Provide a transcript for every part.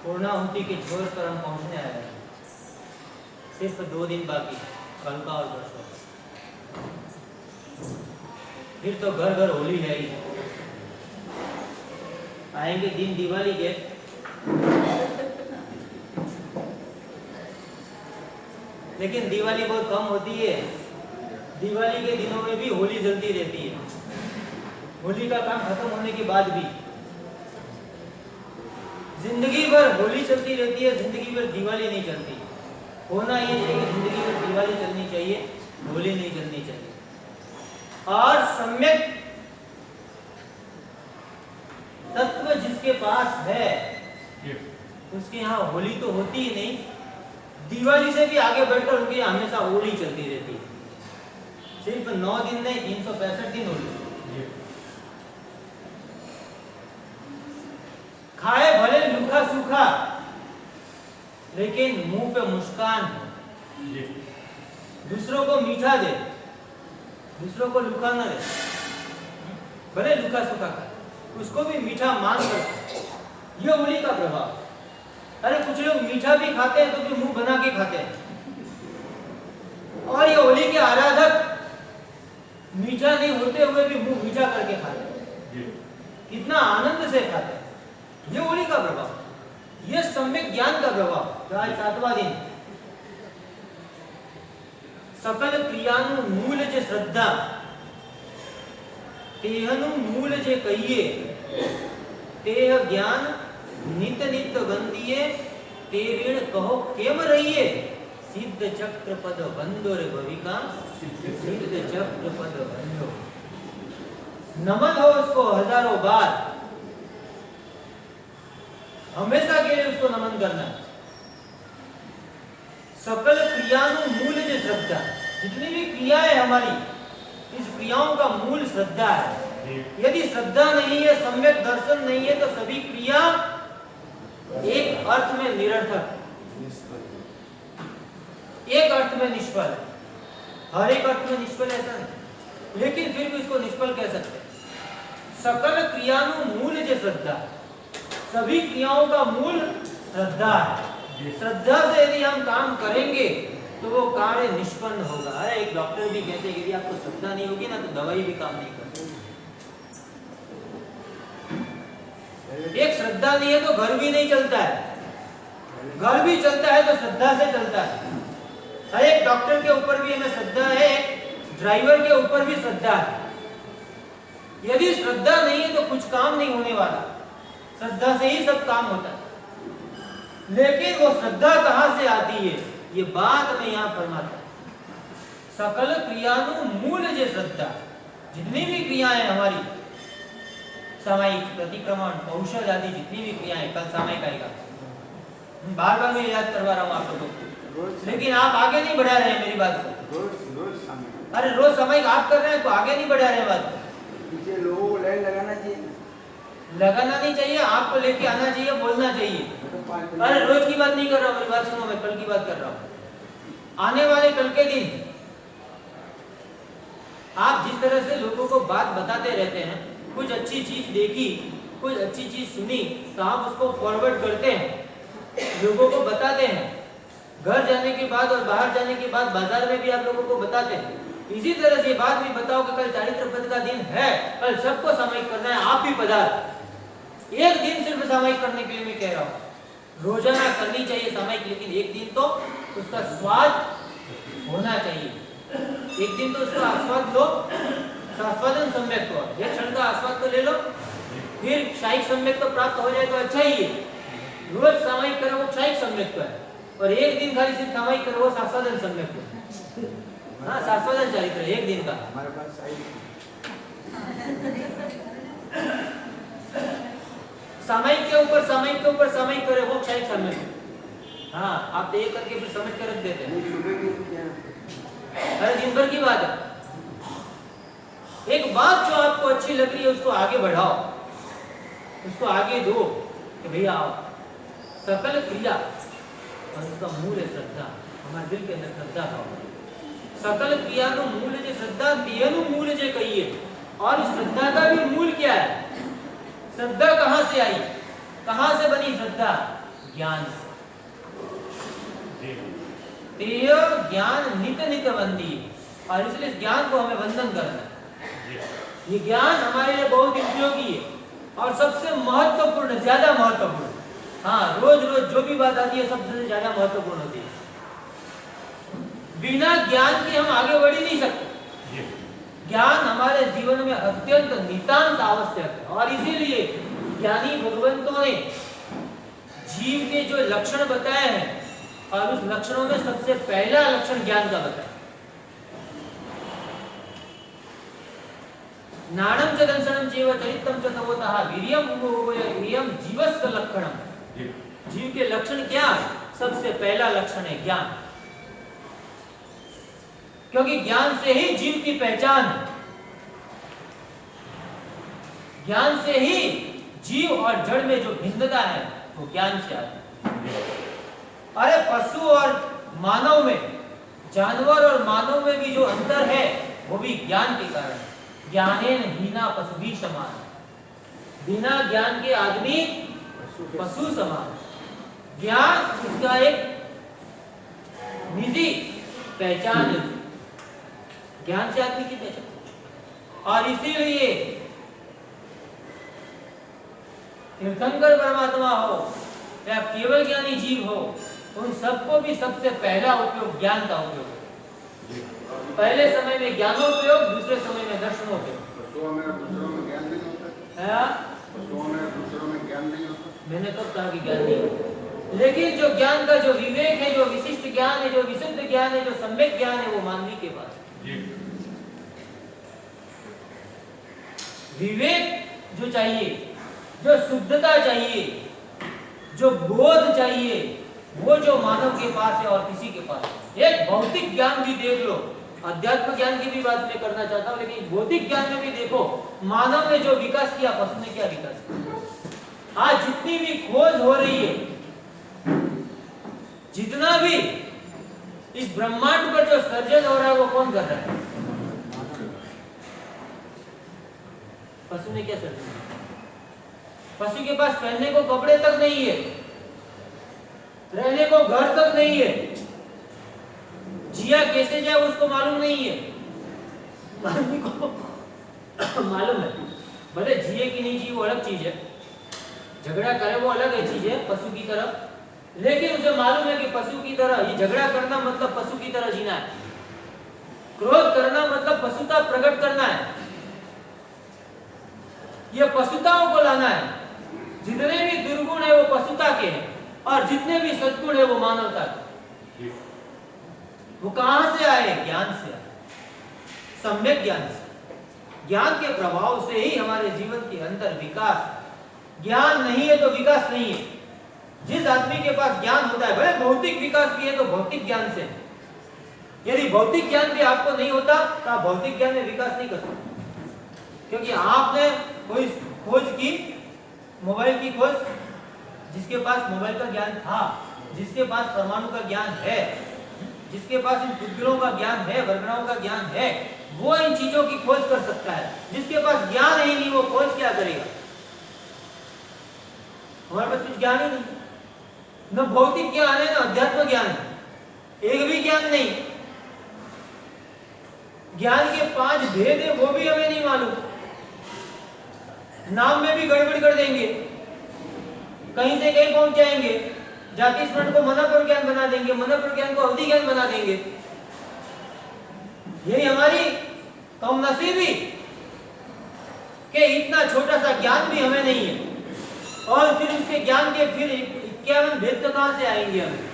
पूर्णाहुति के छोर पर हम पहुंचने आए हैं। सिर्फ 2 दिन बाकी, कल का और परसों। फिर तो घर घर होली है ही। आएंगे दिन दिवाली के, लेकिन दिवाली बहुत कम होती है। दिवाली के दिनों में भी होली जलती रहती है। होली का काम खत्म होने के बाद भी जिंदगी भर होली चलती रहती है, जिंदगी भर दिवाली नहीं चलती। होना ये चाहिए कि जिंदगी भर दिवाली चलनी चाहिए, होली नहीं चलनी चाहिए। और सम्यक तत्व जिसके पास है उसके यहाँ होली तो होती ही नहीं, दिवाली से भी आगे बढ़कर उनके यहाँ हमेशा होली चलती रहती है। सिर्फ 9 दिन नहीं, 365 दिन होली। खाए भले लूखा सूखा, लेकिन मुंह पे मुस्कान हो। दूसरों को मीठा दे, दूसरों को लूखा न दे। भले लूखा सूखा खाए, उसको भी मीठा मान कर। यह होली का प्रभाव। अरे कुछ लोग मीठा भी खाते हैं तो भी मुंह बना के खाते हैं, और ये होली के आराधक मीठा नहीं होते हुए भी मुंह मीठा करके खाते हैं, कितना आनंद से खाते हैं। ये होली का प्रभाव, ये सम्यक ज्ञान का प्रभाव। आज 7वां दिन। सकल क्रियानु मूल जे श्रद्धा, तेहनु मूल जे कहिए, तेह ज्ञान नित नित वंदिए, ते ऋण कहो केम रहिए। सिद्ध चक्र पद बंदो रे भविका, सिद्ध चक्र पद बंदो। नमन हो उसको हजारों बार, हमेशा के लिए उसको नमन करना। सकल क्रियानु मूल जे श्रद्धा, जितनी भी क्रियाएं हमारी, इस क्रियाओं का मूल श्रद्धा है। यदि श्रद्धा नहीं है, सम्यक दर्शन नहीं है, तो सभी क्रिया एक अर्थ में निरर्थक, एक अर्थ में निष्फल है। हर एक अर्थ में निष्फल ऐसा नहीं, लेकिन फिर भी इसको निष्फल कह सकते हैं। सकल क्रियानु मूल जे श्रद्धा, सभी क्रियाओं का मूल श्रद्धा है। श्रद्धा से यदि हम काम करेंगे तो वो कार्य निष्पन्न होगा। अरे एक डॉक्टर भी कहते हैं यदि आपको श्रद्धा नहीं होगी ना तो दवाई भी काम नहीं करती। एक श्रद्धा नहीं है तो घर भी नहीं चलता है, घर भी चलता है तो श्रद्धा से चलता है। हर एक डॉक्टर के ऊपर भी हमें श्रद्धा है, ड्राइवर के ऊपर भी श्रद्धा है। यदि श्रद्धा नहीं है तो कुछ काम नहीं होने वाला, श्रद्धा से ही सब काम होता है। लेकिन वो श्रद्धा कहां से आती है, ये बात मैं यहां फरमाता हूं। सकल क्रियानु मूल जे श्रद्धा, जितनी भी क्रियाएं हमारी, सामायिक, प्रतिक्रमण, कौशल आदि जितनी भी क्रियाएं, कल सामायिक आएगा, बार बार मैं याद करवा रहा हूं आप लोगों को, लेकिन आप आगे नहीं बढ़ा रहे हैं मेरी बात को। अरे रोज सामायिक आप कर रहे हैं तो आगे नहीं बढ़ा रहे बात को। लोगों को लाइन लगाना चाहिए, लगाना नहीं चाहिए, आपको लेके आना चाहिए, बोलना चाहिए। अरे रोज की बात नहीं कर रहा हूँ, मेरी बात सुनो, मैं कल की बात कर रहा हूँ। आने वाले कल के दिन आप जिस तरह से लोगों को बात बताते रहते हैं, कुछ अच्छी चीज देखी, कुछ अच्छी चीज सुनी तो आप उसको फॉरवर्ड करते हैं, लोगों को बताते हैं। घर जाने के बाद और बाहर जाने के बाद बाजार में भी आप लोगों को बताते हैं। इसी तरह से बात भी बताओ कि कल चारित्र पद का दिन है, कल सबको सामायिक करना है, आप भी पधार। एक दिन सिर्फ सामायिक करने के लिए मैं कह रहा हूँ, रोजाना करनी चाहिए सामायिक, लेकिन एक दिन तो उसका स्वाद होना चाहिए। एक दिन तो उसका आस्वाद लो, आस्वादन सम्यक हो, एक क्षण का आस्वाद तो ले लो, फिर क्षायिक सम्यक तो प्राप्त हो जाए तो अच्छा ही है। रोज सामायिक करो वो क्षायिक सम्यक तो है, और एक दिन खाली सिर्फ सामायिक करो वो आस्वादन सम्यक तो है। हाँ, आस्वादन चारित्र एक दिन का हमारे पास सामायिक के ऊपर सामायिक के ऊपर सामायिक करे वो क्षायिक सम्यक। हाँ, आप तो एक करके फिर समझ कर रख देते हैं। अरे दिन भर की बात है, एक बात जो आपको अच्छी लग रही है उसको आगे बढ़ाओ, उसको आगे दो कि भैया आओ। सकल क्रिया और उसका मूल है श्रद्धा, हमारे दिल के अंदर श्रद्धा हो। सकल क्रिया नो मूल जे श्रद्धा, तेनु मूल जे कहिए। और श्रद्धा का भी मूल क्या है? श्रद्धा कहां से आई, कहां से बनी श्रद्धा? ज्ञान से। तेय ज्ञान नित नित वंदी, और इसलिए इस ज्ञान को हमें वंदन करना है। ये ज्ञान हमारे लिए बहुत उपयोगी है और सबसे महत्वपूर्ण, ज्यादा महत्वपूर्ण। हाँ, रोज रोज जो भी बात आती है सबसे ज्यादा महत्वपूर्ण होती है। बिना ज्ञान के हम आगे बढ़ ही नहीं सकते। ज्ञान हमारे जीवन में अत्यंत नितांत आवश्यक है, और इसीलिए ज्ञानी भगवंतों ने जीव के जो लक्षण बताए हैं, और उस लक्षणों में सबसे पहला लक्षण ज्ञान का बताया। नाणं च दंसनं चैव चरित्रं च तवोतः वीर्यं वीर्यं जीवस्य लक्षणम्। जीव के लक्षण क्या है? सबसे पहला लक्षण है ज्ञान, क्योंकि ज्ञान से ही जीव की पहचान है। ज्ञान से ही जीव और जड़ में जो भिन्नता है वो ज्ञान से आती है। अरे पशु और मानव में, जानवर और मानव में भी जो अंतर है वो भी ज्ञान के कारण। ज्ञानेन हीना पशुभिः समान, बिना ज्ञान के आदमी पशु समान। ज्ञान उसका एक निजी पहचान है, ज्ञान से आदमी की पहचान। और इसीलिए तीर्थंकर परमात्मा हो या केवल ज्ञानी जीव हो, उन सबको भी सबसे पहला उपयोग ज्ञान का उपयोग है। पहले समय में ज्ञानोपयोग, दूसरे समय में दर्शनोपयोग। पशुओं में दूसरों में ज्ञान नहीं होता है, पशुओं में दूसरों में ज्ञान नहीं होता। मैंने कब कहा कि ज्ञान नहीं होता, लेकिन जो ज्ञान का जो विवेक है, जो विशिष्ट ज्ञान है, जो विशुद्ध ज्ञान है, जो सम्यक ज्ञान है, वो मानवी के पास है। विवेक जो चाहिए, जो शुद्धता चाहिए, जो बोध चाहिए, वो जो मानव के पास है और किसी के पास है। एक भौतिक ज्ञान भी देख लो, अध्यात्म ज्ञान की भी बात मैं करना चाहता हूं, लेकिन भौतिक ज्ञान में भी देखो, मानव ने जो विकास किया, पशु ने क्या विकास किया। आज जितनी भी खोज हो रही है, जितना भी इस ब्रह्मांड पर जो सर्जन हो रहा है, वो कौन कर रहा है? पशु ने क्या सर्जन किया? पशु के पास पहनने को कपड़े तक नहीं है, रहने को घर तक नहीं है, जिया कैसे जाए उसको मालूम नहीं है। आदमी को मालूम है, भले जिए कि नहीं जिए वो अलग चीज है, झगड़ा करे वो अलग है चीज है पशु की तरह, लेकिन उसे मालूम है कि पशु की तरह ये झगड़ा करना मतलब पशु की तरह जीना है, क्रोध करना मतलब पशुता प्रकट करना है, ये पशुताओं को लाना है। जितने भी दुर्गुण है वो पशुता के हैं, और जितने भी सद्गुण है वो मानवता के। वो कहां से आए? ज्ञान से आए, सम्यक ज्ञान से। ज्ञान के प्रभाव से ही हमारे जीवन के अंदर विकास। ज्ञान नहीं है तो विकास नहीं है। जिस आदमी के पास ज्ञान होता है, भले भौतिक विकास भी है तो भौतिक ज्ञान से। यदि भौतिक ज्ञान भी आपको नहीं होता तो आप भौतिक ज्ञान में विकास नहीं कर सकते, क्योंकि आपने कोई खोज की, मोबाइल की खोज, जिसके पास मोबाइल का ज्ञान था, जिसके पास परमाणु का ज्ञान है, जिसके पास इन बुद्धियों का ज्ञान है, वर्गणाओं का ज्ञान है, वो इन चीजों की खोज कर सकता है। जिसके पास ज्ञान ही नहीं, वो खोज क्या करेगा? हमारे पास कुछ ज्ञान ही नहीं, न भौतिक ज्ञान है न अध्यात्म ज्ञान है, एक भी ज्ञान नहीं। ज्ञान के 5 भेद है वो भी हमें नहीं मालूम, नाम में भी गड़बड़ कर देंगे, कहीं से कहीं पहुंच जाएंगे, जाति स्मरण को मनोपर ज्ञान बना देंगे, मनोपर ज्ञान को अवधि ज्ञान बना देंगे। यही हमारी कमनसीबी कि इतना छोटा सा ज्ञान भी हमें नहीं है, और फिर उसके ज्ञान के फिर 51 भेद तो कहां से आएंगे हमें,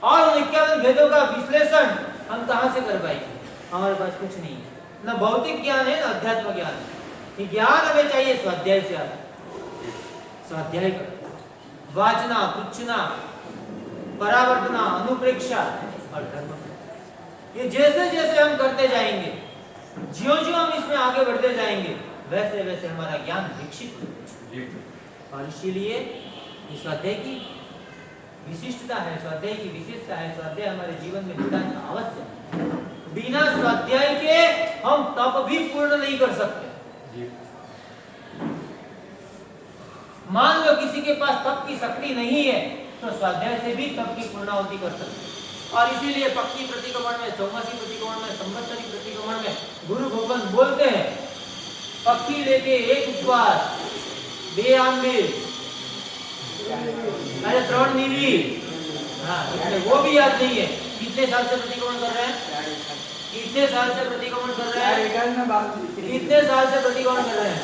और उन 51 भेदों का विश्लेषण हम कहां से कर पाएंगे? हमारे पास कुछ नहीं है, न भौतिक ज्ञान है न अध्यात्म ज्ञान है। ये ज्ञान हमें चाहिए स्वाध्याय से आता, स्वाध्याय कर, वाचना, पृच्छना, परावर्तना, अनुप्रेक्षा और धर्म। ये जैसे जैसे हम करते जाएंगे, ज्यों-ज्यों हम इसमें आगे बढ़ते जाएंगे, वैसे वैसे हमारा ज्ञान विकसित होगा। और इसीलिए इस स्वाध्याय की विशिष्टता है, स्वाध्याय की विशेषता है। स्वाध्याय हमारे जीवन में नितांत आवश्यक है। बिना स्वाध्याय के हम तप भी पूर्ण नहीं कर सकते। मान लो किसी के पास तप की शक्ति नहीं है, तो स्वाध्याय से भी तप की पूर्णाहुति कर सकते हैं। और इसीलिए पक्की प्रतिक्रमण में, चौमासी प्रतिक्रमण में, संवत्सरी प्रतिक्रमण में गुरु भगवान बोलते हैं पक्की लेके एक उपवास, बे आंबील, अरे 3 नीवी। हाँ, वो भी याद नहीं है। कितने साल से प्रतिक्रमण कर रहे हैं? कितने साल से प्रतिक्रमण कर रहे हैं? कितने साल से प्रतिक्रमण कर रहे हैं?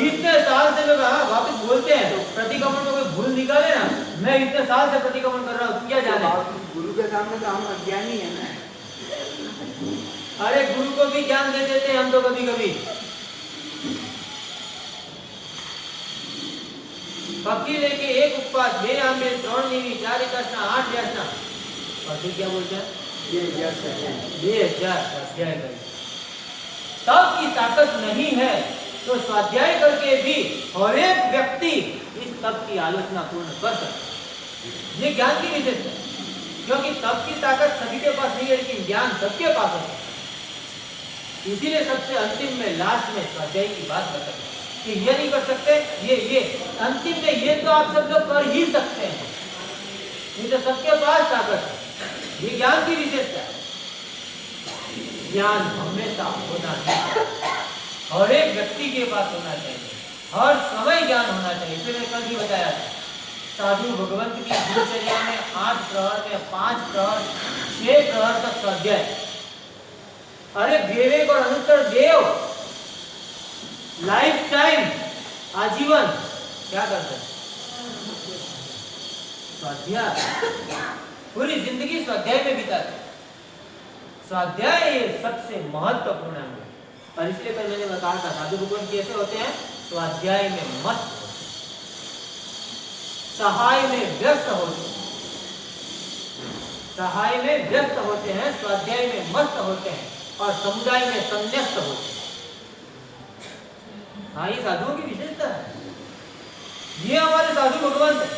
इतने साल से मैं वापस बोलते हैं प्रतिक्रमण में कोई भूल निकाले ना, मैं इतने साल से प्रतिक्रमण कर रहा हूँ, क्या जाने। गुरु के सामने तो हम अज्ञानी है ना। अरे गुरु को भी ज्ञान दे देते हैं हम तो कभी कभी। पक्की लेके एक उपवास, 2 आंबील, 3 नीवी, 4 एकादशा, 8 याचना, और फिर क्या बोलते हैं? ये 1000 स्वाध्याय करें। तब की ताकत नहीं है तो स्वाध्याय करके भी हर एक व्यक्ति इस तप की आलोचना पूर्ण कर सकता है। ये ज्ञान की विशेषता है, क्योंकि तप की ताकत सभी के पास नहीं है, लेकिन ज्ञान सबके पास है। इसीलिए सबसे अंतिम में, लास्ट में स्वाध्याय की बात बताते हैं कि ये नहीं कर सकते, ये अंतिम में ये तो आप सब लोग कर ही सकते हैं, ये तो सबके पास ताकत है। ये ज्ञान की विशेषता है। ज्ञान हमेशा होना चाहिए, हर एक व्यक्ति के पास होना चाहिए, हर समय ज्ञान होना चाहिए। इसे मैं कल भी बताया था। साधु भगवंत की दिनचर्या में 8 प्रहर में 5 प्रहर 6 प्रहर तक स्वाध्याय। अरे विवेक और अनुत्तर देव लाइफ टाइम, आजीवन क्या करते हैं? स्वाध्याय, पूरी जिंदगी स्वाध्याय में बिताते। स्वाध्याय सबसे महत्वपूर्ण है। और इसलिए कल मैंने बताया था साधु भगवान कैसे होते हैं? स्वाध्याय में मस्त होते, सहाय में व्यस्त होते हैं, सहाय में व्यस्त होते हैं, स्वाध्याय में मस्त होते हैं, और समुदाय में संन्यस्त होते हैं। हाँ, ये साधुओं की विशेषता है। ये हमारे साधु भगवंत है।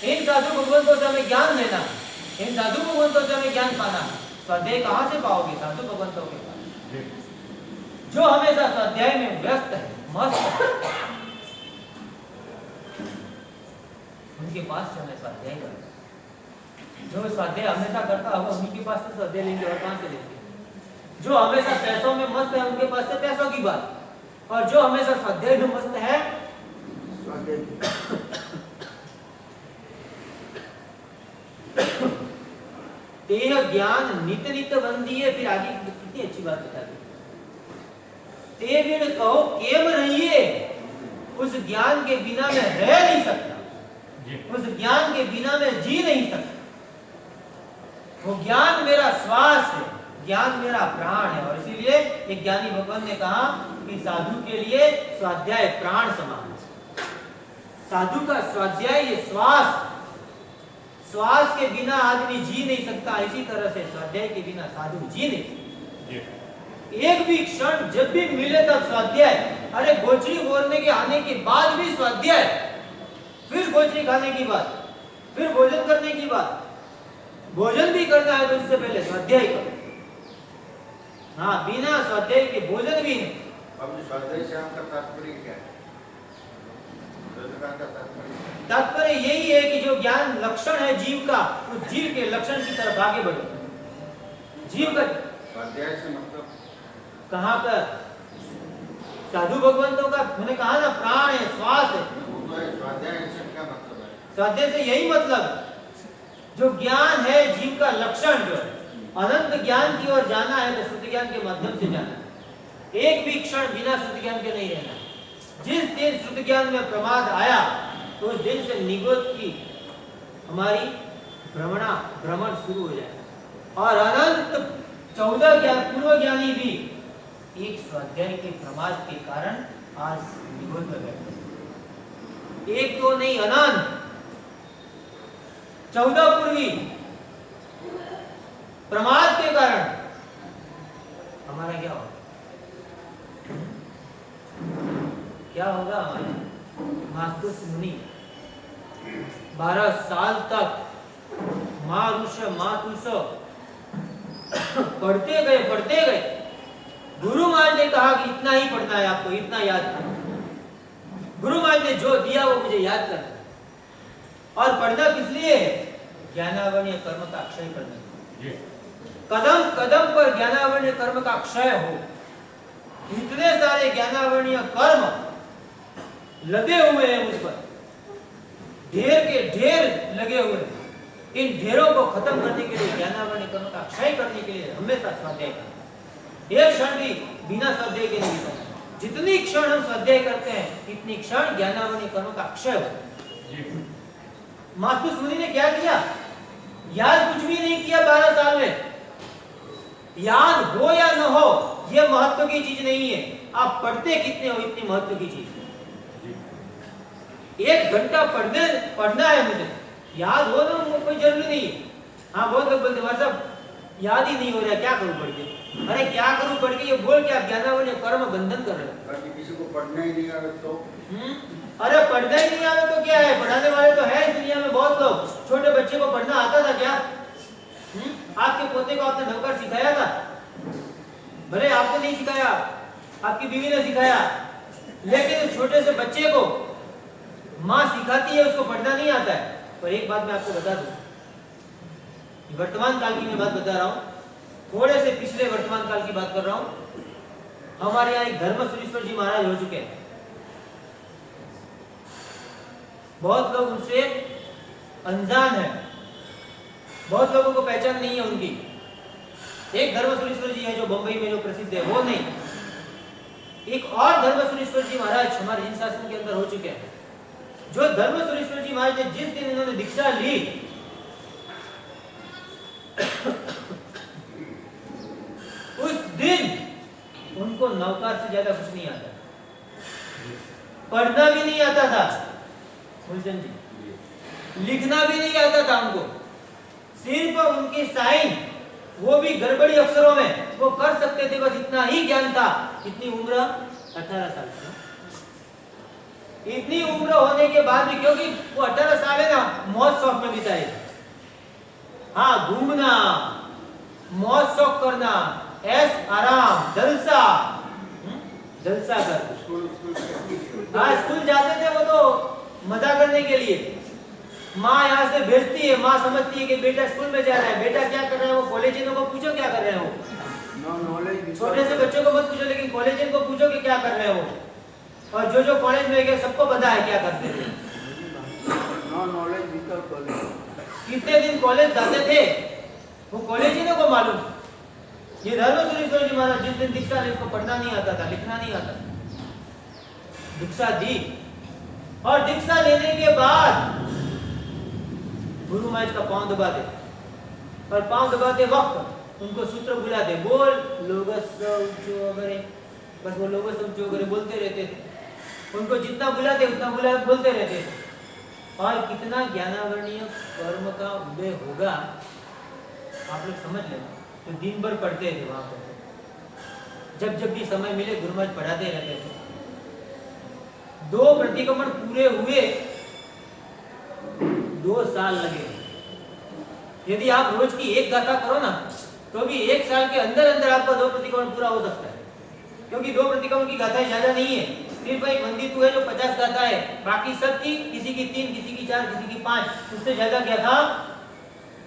इन साधु भगवंतों से हमें ज्ञान लेना है, इन साधु भगवंतों से हमें ज्ञान पाना है। स्वाध्याय कहाँ से पाओगे? साधु भगवंतों के पास, जो हमेशा स्वाध्याय में व्यस्त है, मस्त है, उनके पास से हमें स्वाध्याय करना। जो स्वाध्याय हमेशा करता होगा उनके पास से स्वाध्याय लेंगे, और कहां से लेंगे? जो हमेशा पैसों में मस्त है उनके पास से पैसों की बात, और जो हमेशा स्वाध्याय में मस्त है तेह ज्ञान नित नित बंदिए। फिर आगे कितनी अच्छी बात बता दी। ते बिन कहो केम रहिए, उस ज्ञान के बिना मैं रह नहीं सकता, उस ज्ञान के बिना मैं जी नहीं सकता। वो ज्ञान मेरा श्वास है, ज्ञान मेरा प्राण है। और इसीलिए एक ज्ञानी भगवान ने कहा कि साधु के लिए स्वाध्याय प्राण समान है। साधु का स्वाध्याय ये श्वास, श्वास के बिना आदमी जी नहीं सकता, इसी तरह से स्वाध्याय के बिना साधु जी नहीं सकता। एक भी क्षण जब भी मिले तब स्वाध्याय। अरे गोचरी बोलने के आने के बाद भी स्वाध्याय, फिर गोचरी खाने की बात, फिर भोजन करने की बात। भोजन भी करना है तो उससे पहले स्वाध्याय करो। हाँ, बिना स्वाध्याय के भोजन भी नहीं। अब स्वाध्याय से आपका तात्पर्य क्या है? तात्पर्य यही है कि जो ज्ञान लक्षण है जीव का, उस जीव के लक्षण की तरफ आगे बढ़ो। जीव का स्वाध्याय से मतलब कहाँ पर? साधु भगवंतों का मैंने कहा ना, प्राण है, श्वास है। स्वाध्याय से क्या मतलब है? स्वाध्याय से यही मतलब, जो ज्ञान है जीव का लक्षण, जो अनंत ज्ञान की ओर जाना है तो शुद्ध ज्ञान के माध्यम से जाना है। एक भी क्षण बिना शुद्ध ज्ञान के नहीं रहना। जिस दिन शुद्ध ज्ञान में प्रमाद आया तो उस दिन से निगोद की हमारी भ्रमण शुरू हो जाए। और अनंत 14 ज्ञान पूर्व ज्ञानी भी एक स्वाध्याय के प्रमाद के कारण आज निगोद में बैठे। एक तो नहीं, अनंत 14 पूर्वी प्रमाद के कारण हमारा क्या होगा? क्या होगा हमारे? मास्तुस मुनि 12 साल तक मारुष मातुष पढ़ते गए। गुरु महाराज ने कहा कि इतना ही पढ़ना है आपको, इतना याद करना। गुरु महाराज ने जो दिया वो मुझे याद करना है। और पढ़ना किस लिए है? ज्ञानावरणीय कर्म का अक्षय करने के लिए। कदम कदम पर ज्ञानावरणीय कर्म का अक्षय हो। इतने सारे ज्ञानावरणीय कर्म लगे हुए हैं मुझ पर, ढेर के ढेर लगे हुए हैं। इन ढेरों को खत्म करने के लिए, ज्ञानावरणीय कर्म का अक्षय करने के लिए हमेशा स्वाध्याय करना। एक क्षण भी बिना स्वाध्याय के नहीं करना। जितनी क्षण हम स्वाध्याय करते हैं इतनी क्षण ज्ञानावरणीय कर्म का अक्षय हो। मास्तुस मुनि ने क्या किया? याद कुछ भी नहीं किया 12 साल में। याद हो या न हो यह महत्व की चीज नहीं है, आप पढ़ते कितने हो इतनी महत्व की चीज है। 1 घंटा पढ़ना है मुझे, याद हो ना कोई जरूरी नहीं है। हाँ बहुत लोग बोलते हैं साहब याद ही नहीं हो रहा, क्या करूं पढ़ के? अरे क्या करूं पढ़ के ये बोल के आप ज्ञानावरणीय कर्म बंधन कर रहे हो। बाकी किसी को पढ़ना ही नहीं आवे तो अरे पढ़ना ही नहीं आवे तो क्या है? पढ़ाने वाले तो है इस दुनिया में बहुत लोग। छोटे बच्चे को पढ़ना आता था क्या? आपके पोते को आपने नौकर सिखाया था? भले आपको नहीं सिखाया, आपकी बीवी ने सिखाया, लेकिन उस छोटे से बच्चे को माँ सिखाती है, उसको पढ़ना नहीं आता है। पर एक बात मैं आपको बता दूं, वर्तमान काल की मैं बात बता रहा हूँ, थोड़े से पिछले वर्तमान काल की बात कर रहा हूँ। हमारे यहाँ एक धर्मसुरीश्वर जी महाराज हो चुके हैं। बहुत लोग उनसे अनजान है, बहुत लोगों को पहचान नहीं है उनकी। एक धर्मसुरीश्वर जी है जो बंबई में जो प्रसिद्ध है, वो नहीं। एक और धर्मसुरीश्वर जी महाराज हमारे हिंद शासन के अंदर हो चुके हैं। जो धर्मसुरीश्वर जी महाराज ने जिस दिन इन्होंने दीक्षा ली, उस दिन उनको नौकार से ज्यादा कुछ नहीं आता, पढ़ना भी नहीं आता था फुलचंद जी, लिखना भी नहीं आता था उनको। सिर्फ उनकी साइन वो भी गड़बड़ी अक्षरों में वो कर सकते थे, बस इतना ही ज्ञान था। कितनी उम्र? 18 साल की। इतनी उम्र होने के बाद भी, क्योंकि वो 18 साल है ना मौज शौक में बिताए। हाँ, घूमना, मौज शौक करना, ऐश आराम, जलसा, जलसा कर। हाँ, स्कूल जाते थे वो तो मजा करने के लिए। माँ यहाँ से भेजती है, माँ समझती है कि बेटा स्कूल में जा रहा है, बेटा क्या कर रहा है? वो कॉलेजियनों को पूछो क्या कर रहे हैं वो। छोटे से बच्चों को मत पूछो, लेकिन कॉलेजियन को पूछो कि क्या कर रहे हैं वो। और जो जो कॉलेज में गए सबको पता है क्या करते थे। कितने दिन कॉलेज जाते थे वो कॉलेजियनों को मालूम। ये धर्मसुरीश्वर जी महाराज जिस दिन दीक्षा ली, उसको पढ़ना नहीं आता था, लिखना नहीं आता। दीक्षा दी और दीक्षा लेने के बाद गुरु महाराज का पांव दबा दे, और पांव दबाते वक्त उनको सूत्र बुलाते, बोल लोगस वगैरह, बस वो लोगस वगैरह बोलते रहते थे। उनको जितना बुलाते उतना बोलते रहते थे। और कितना ज्ञानावरणीय कर्म का उदय होगा आप लोग समझ लेना। तो दिन भर पढ़ते थे वहां पर, जब भी समय मिले गुरु महाराज पढ़ाते रहते थे। 2 प्रतिक्रमण पूरे हुए 2 साल लगे। यदि आप रोज की 1 गाथा करो ना, तो भी 1 साल के अंदर अंदर आपका 2 प्रतिक्रमण पूरा हो सकता है। क्योंकि 2 प्रतिक्रमण की गाथाएं ज्यादा नहीं है, सिर्फ एक वंदितु है जो 50 गाथा है, बाकी सब की किसी की 3, किसी की 4, किसी की 5, उससे ज्यादा क्या था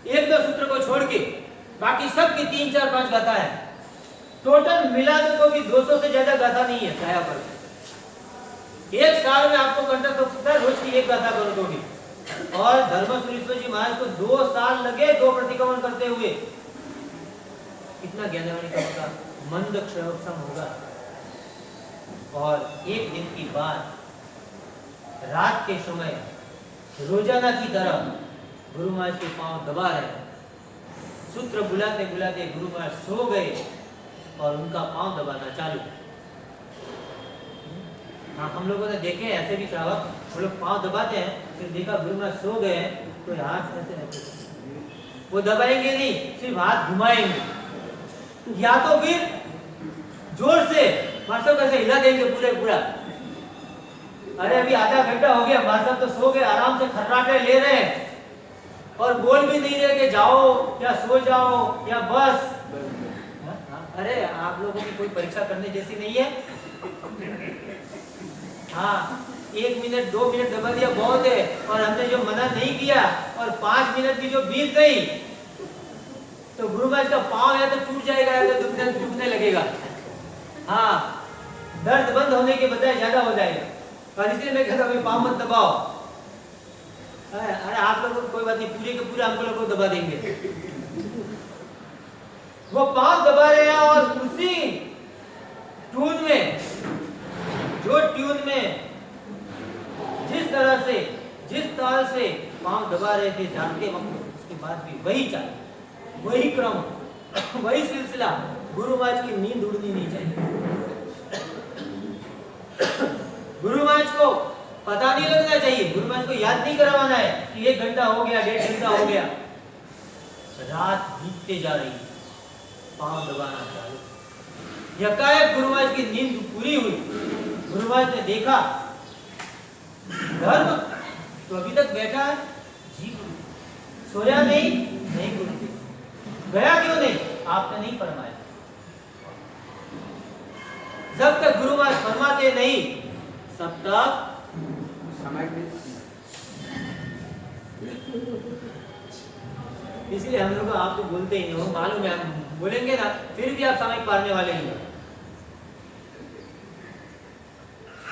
1-2 सूत्र को छोड़ के बाकी सब की 3, 4, 5 गाथा है। टोटल मिला तो भी 200 से ज्यादा गाथा नहीं है छाया पर। 1 साल में आपको कंठस्थ हो सकता है रोज की 1 गाथा करो तो भी। और धर्मसुरीश्वर जी महाराज को 2 साल लगे 2 प्रतिक्रमण करते हुए। कितना ज्ञानावरणीय का मंद क्षण होगा। और एक दिन की बात, रात के समय रोजाना की तरह गुरु महाराज के पांव दबा रहे, सूत्र बुलाते बुलाते गुरु महाराज सो गए और उनका पांव दबाना चालू। हाँ, हम लोगों ने देखे ऐसे भी श्रावक, वो लोग पांव दबाते हैं, फिर देखा गुरु महाराज सो गए हैं तो हाथ ऐसे ऐसे वो दबाएंगे नहीं, सिर्फ हाथ घुमाएंगे, या तो फिर जोर से मास्टर कैसे हिला देंगे पूरा। अरे अभी आधा घंटा हो गया, मास्टर तो सो गए, आराम से खर्राटे ले रहे हैं और बोल भी नहीं रहे कि जाओ या सो जाओ या बस। अरे आप लोगों की कोई परीक्षा करने जैसी नहीं है। हाँ, 1 मिनट 2 मिनट दबा दिया बहुत है, और हमने जो मना नहीं किया और 5 मिनट की जो बीत गई, तो गुरु महाराज का पाँव या तो टूट जाएगा या तो दुखने लगेगा। हाँ, दर्द बंद होने के बजाय ज्यादा हो जाएगा। और इसलिए मैं कहता हूँ पाँव मत दबाओ। अरे आप लोगों को कोई बात नहीं, पूरे के पूरे हम लोग को दबा देंगे। वो पाँव दबा रहे हैं और उसी ट्यून में, जो ट्यून में जिस तरह से जिस ताल से पाँव दबा रहे थे जानते वक्त, उसके बाद भी वही चाल, वही क्रम, वही सिलसिला। गुरु महाराज की नींद उड़नी नहीं चाहिए। गुरु महाराज को पता नहीं लगना चाहिए, गुरु महाराज को याद नहीं करवाना है कि 1 घंटा हो गया, 1.5 घंटा हो गया। रात बीतते जा रही, पाँव दबाना चालू। यकाएक गुरु महाराज की नींद पूरी हुई। गुरु महाराज ने देखा धर्म तो अभी तक बैठा है, जी सोया नहीं, नहीं गुरुदेव। गया क्यों नहीं, आपने नहीं फरमाया। जब तक गुरु महाराज फरमाते नहीं तब तक समय इसलिए हम लोग आप तो बोलते ही नहीं हो, मालूम है हम बोलेंगे ना, फिर भी आप समय पारने वाले नहीं हो।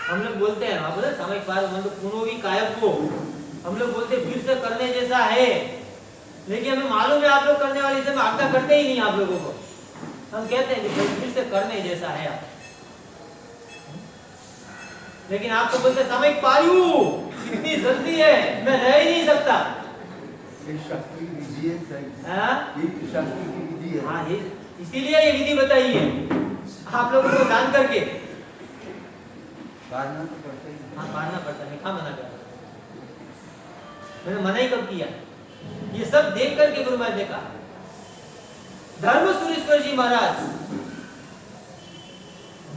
हम लोग बोलते हैं, आप बोले समय पार मतलब पुनो भी कायब को, हम लोग बोलते फिर से करने जैसा है, लेकिन हमें मालूम है आप लोग करने वाले से आज्ञा करते ही नहीं आप लोगों को। हम कहते हैं फिर से करने जैसा है आप, लेकिन आप तो बोलते समय पारू इतनी जल्दी है, मैं रह ही नहीं सकता। शास्त्रीय विधि है सही। हाँ? ये शास्त्रीय की विधि है। हाँ, इसीलिए ये विधि बताई है आप लोगों को जान करके। पालना तो पड़ता ही। हाँ, पालना पड़ता है, कहाँ मना कर, मैंने मना ही कब किया। ये सब देख करके गुरु महाराज ने कहा। धर्म सुरेश्वर जी महाराज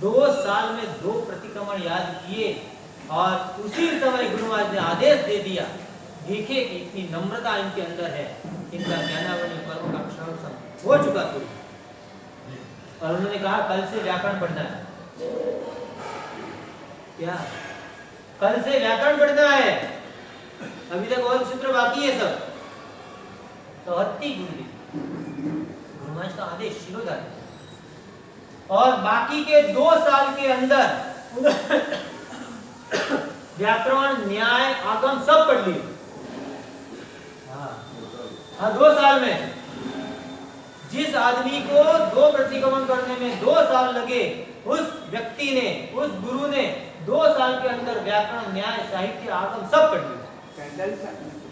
2 साल में 2 प्रतिक्रमण याद किए, और उसी समय गुरु महाराज ने आदेश दे दिया, देखिए कि इतनी नम्रता इनके अंदर है, इनका ज्ञानावली पर्व का क्षण हो चुका शुरू। और उन्होंने कहा कल से व्याकरण पढ़ना है। क्या कल से व्याकरण पढ़ना है, अभी तक और सूत्र बाकी है सब। तो अति गुरु महाराज का आदेश शिरोधार्य, और बाकी के 2 साल के अंदर व्याकरण, न्याय, आगम सब पढ़ लिए। हाँ, 2 साल में जिस आदमी को 2 प्रतिक्रमण करने में 2 साल लगे, उस व्यक्ति ने, उस गुरु ने 2 साल के अंदर व्याकरण, न्याय, साहित्य, आगम सब पढ़ लिया।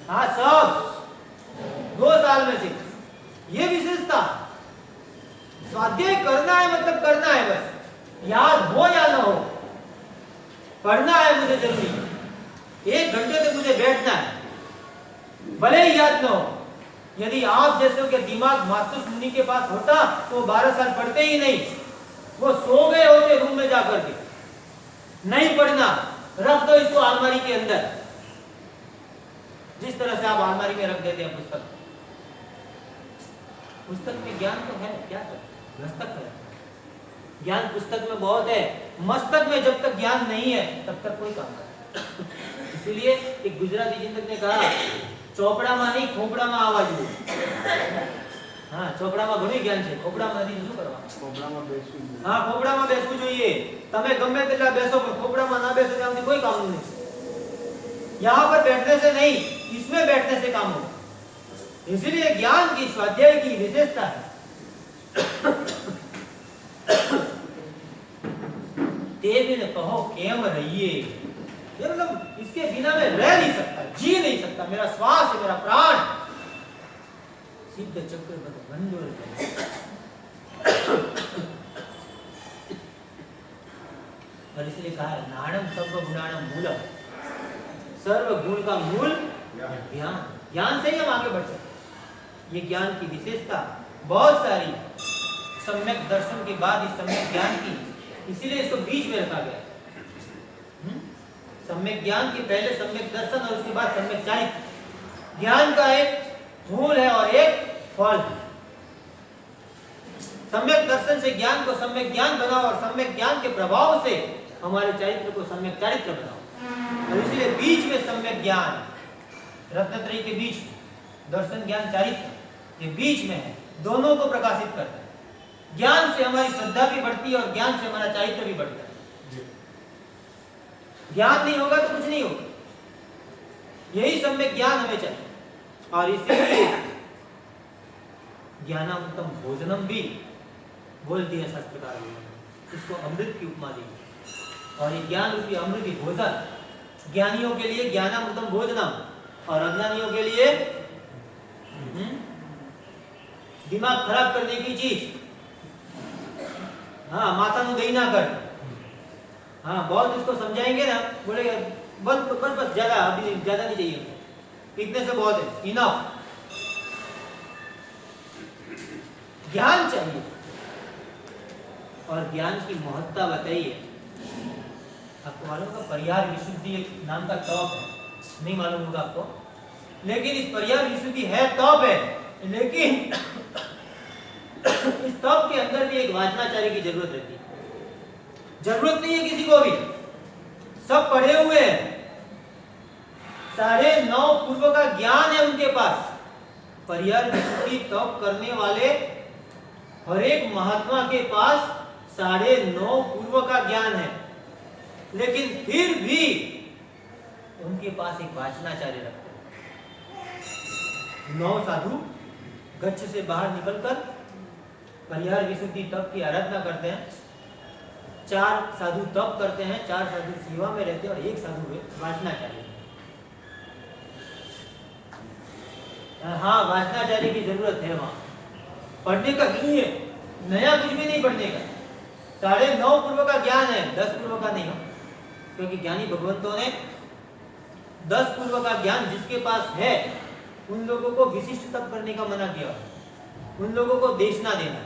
हाँ, सब 2 साल में से। ये विशेषता, स्वाध्याय करना है मतलब करना है, बस याद हो या ना हो, पढ़ना है मुझे जरूरी। 1 घंटे तक मुझे बैठना है, भले ही याद ना हो। यदि आप जैसे के दिमाग मास्तुस मुनि के पास होता तो 12 साल पढ़ते ही नहीं, वो सो गए होते रूम में जाकर के। नहीं पढ़ना, रख दो इसको अलमारी के अंदर, जिस तरह से आप अलमारी में रख देते हैं पुस्तक। पुस्तक में ज्ञान तो है, क्या कर मस्तक है ज्ञान, पुस्तक में बहुत है, मस्तक में जब तक ज्ञान नहीं है तब तक कोई काम नहीं। इसीलिए एक गुजराती चिंतक ने कहा, ચોપડામાં નહીં ખોપડામાં આવવા જોઈએ। હા, ચોપડામાં ઘણું જ્ઞાન છે, ખોપડામાં નથી, શું કરવાનું? ખોપડામાં બેસવું જોઈએ। હા, ખોપડામાં બેસવું જોઈએ। તમે ગમે તેટલા બેસો પણ ખોપડામાં ના બેસો ત્યાં કોઈ કામ नहीं। यहाँ पर बैठने से नहीं, इसमें बैठने से काम हो। इसलिए ज्ञान की, स्वाध्याय की विशेषता है। तेरे ने कहो केम रहिए, ये मतलब इसके बिना मैं रह नहीं सकता, जी नहीं सकता, मेरा श्वास है, मेरा प्राण। सिद्ध चक्र बंधु, और इसलिए कहा है नाणम सर्व गुणाणम मूलम, सर्व गुण का मूल ज्ञान। ज्ञान से ही हम आगे बढ़ सकते। ये ज्ञान की विशेषता बहुत सारी, सम्यक दर्शन के बाद इस सम्यक ज्ञान की, इसीलिए इसको बीच में रखा गया। सम्यक ज्ञान के पहले सम्यक दर्शन और उसके बाद सम्यक चारित्र। ज्ञान का एक मूल है और एक फल। सम्यक दर्शन से ज्ञान को सम्यक ज्ञान बनाओ, और सम्यक ज्ञान के प्रभाव से हमारे चरित्र को सम्यक चारित्र बनाओ। और इसलिए बीच में सम्यक ज्ञान, रत्नत्रयी के बीच दर्शन ज्ञान चारित्र ये बीच में है, दोनों को प्रकाशित करता है। ज्ञान से हमारी श्रद्धा भी बढ़ती है और ज्ञान से हमारा चारित्र भी बढ़ता है। ज्ञान नहीं होगा तो कुछ नहीं होगा, यही सम्यक ज्ञान हमें चाहिए। और इसीलिए ज्ञानामृतम भोजनम भी बोल दिया शास्त्रकार ने, इसको अमृत की उपमा दी। और ये ज्ञान रूपी अमृत ही भोजन, ज्ञानियों के लिए ज्ञानामृतम भोजनम और अज्ञानियों के लिए दिमाग खराब करने की चीज। हाँ, माता नु दही ना कर। हाँ, बहुत इसको समझाएंगे ना, बोलेगा बस बस बस, ज्यादा अभी ज्यादा नहीं चाहिए, इतने से बहुत है, इनफ। ज्ञान चाहिए और ज्ञान की महत्ता बताइए। आपको मालूम होगा परिहार विशुद्धि एक नाम का टॉप है, नहीं मालूम होगा आपको, लेकिन इस परिहार विशुद्धि है टॉप है, लेकिन इस टॉप के अंदर भी एक वाचनाचार्य की जरूरत रहती है। जरूरत नहीं है किसी को भी, सब पढ़े हुए हैं, 9.5 पूर्व का ज्ञान है उनके पास। परिहार विशुद्धि तप करने वाले हर एक महात्मा के पास 9.5 पूर्व का ज्ञान है, लेकिन फिर भी उनके पास एक वाचनाचार्य रखते हैं। 9 साधु गच्छ से बाहर निकलकर परिहार विशुद्धि तप की आराधना करते हैं, 4 साधु तप करते हैं, 4 साधु सेवा में रहते हैं और 1 साधु वाचनाचार्य। हाँ, वाचनाचार्य की जरूरत है, वहां पढ़ने का नहीं है, नया कुछ भी नहीं पढ़ने का। 9.5 पूर्व का ज्ञान है, 10 पूर्व का नहीं हो, क्योंकि ज्ञानी भगवंतों ने 10 पूर्व का ज्ञान जिसके पास है उन लोगों को विशिष्ट तप करने का मना किया, उन लोगों को देशना देना।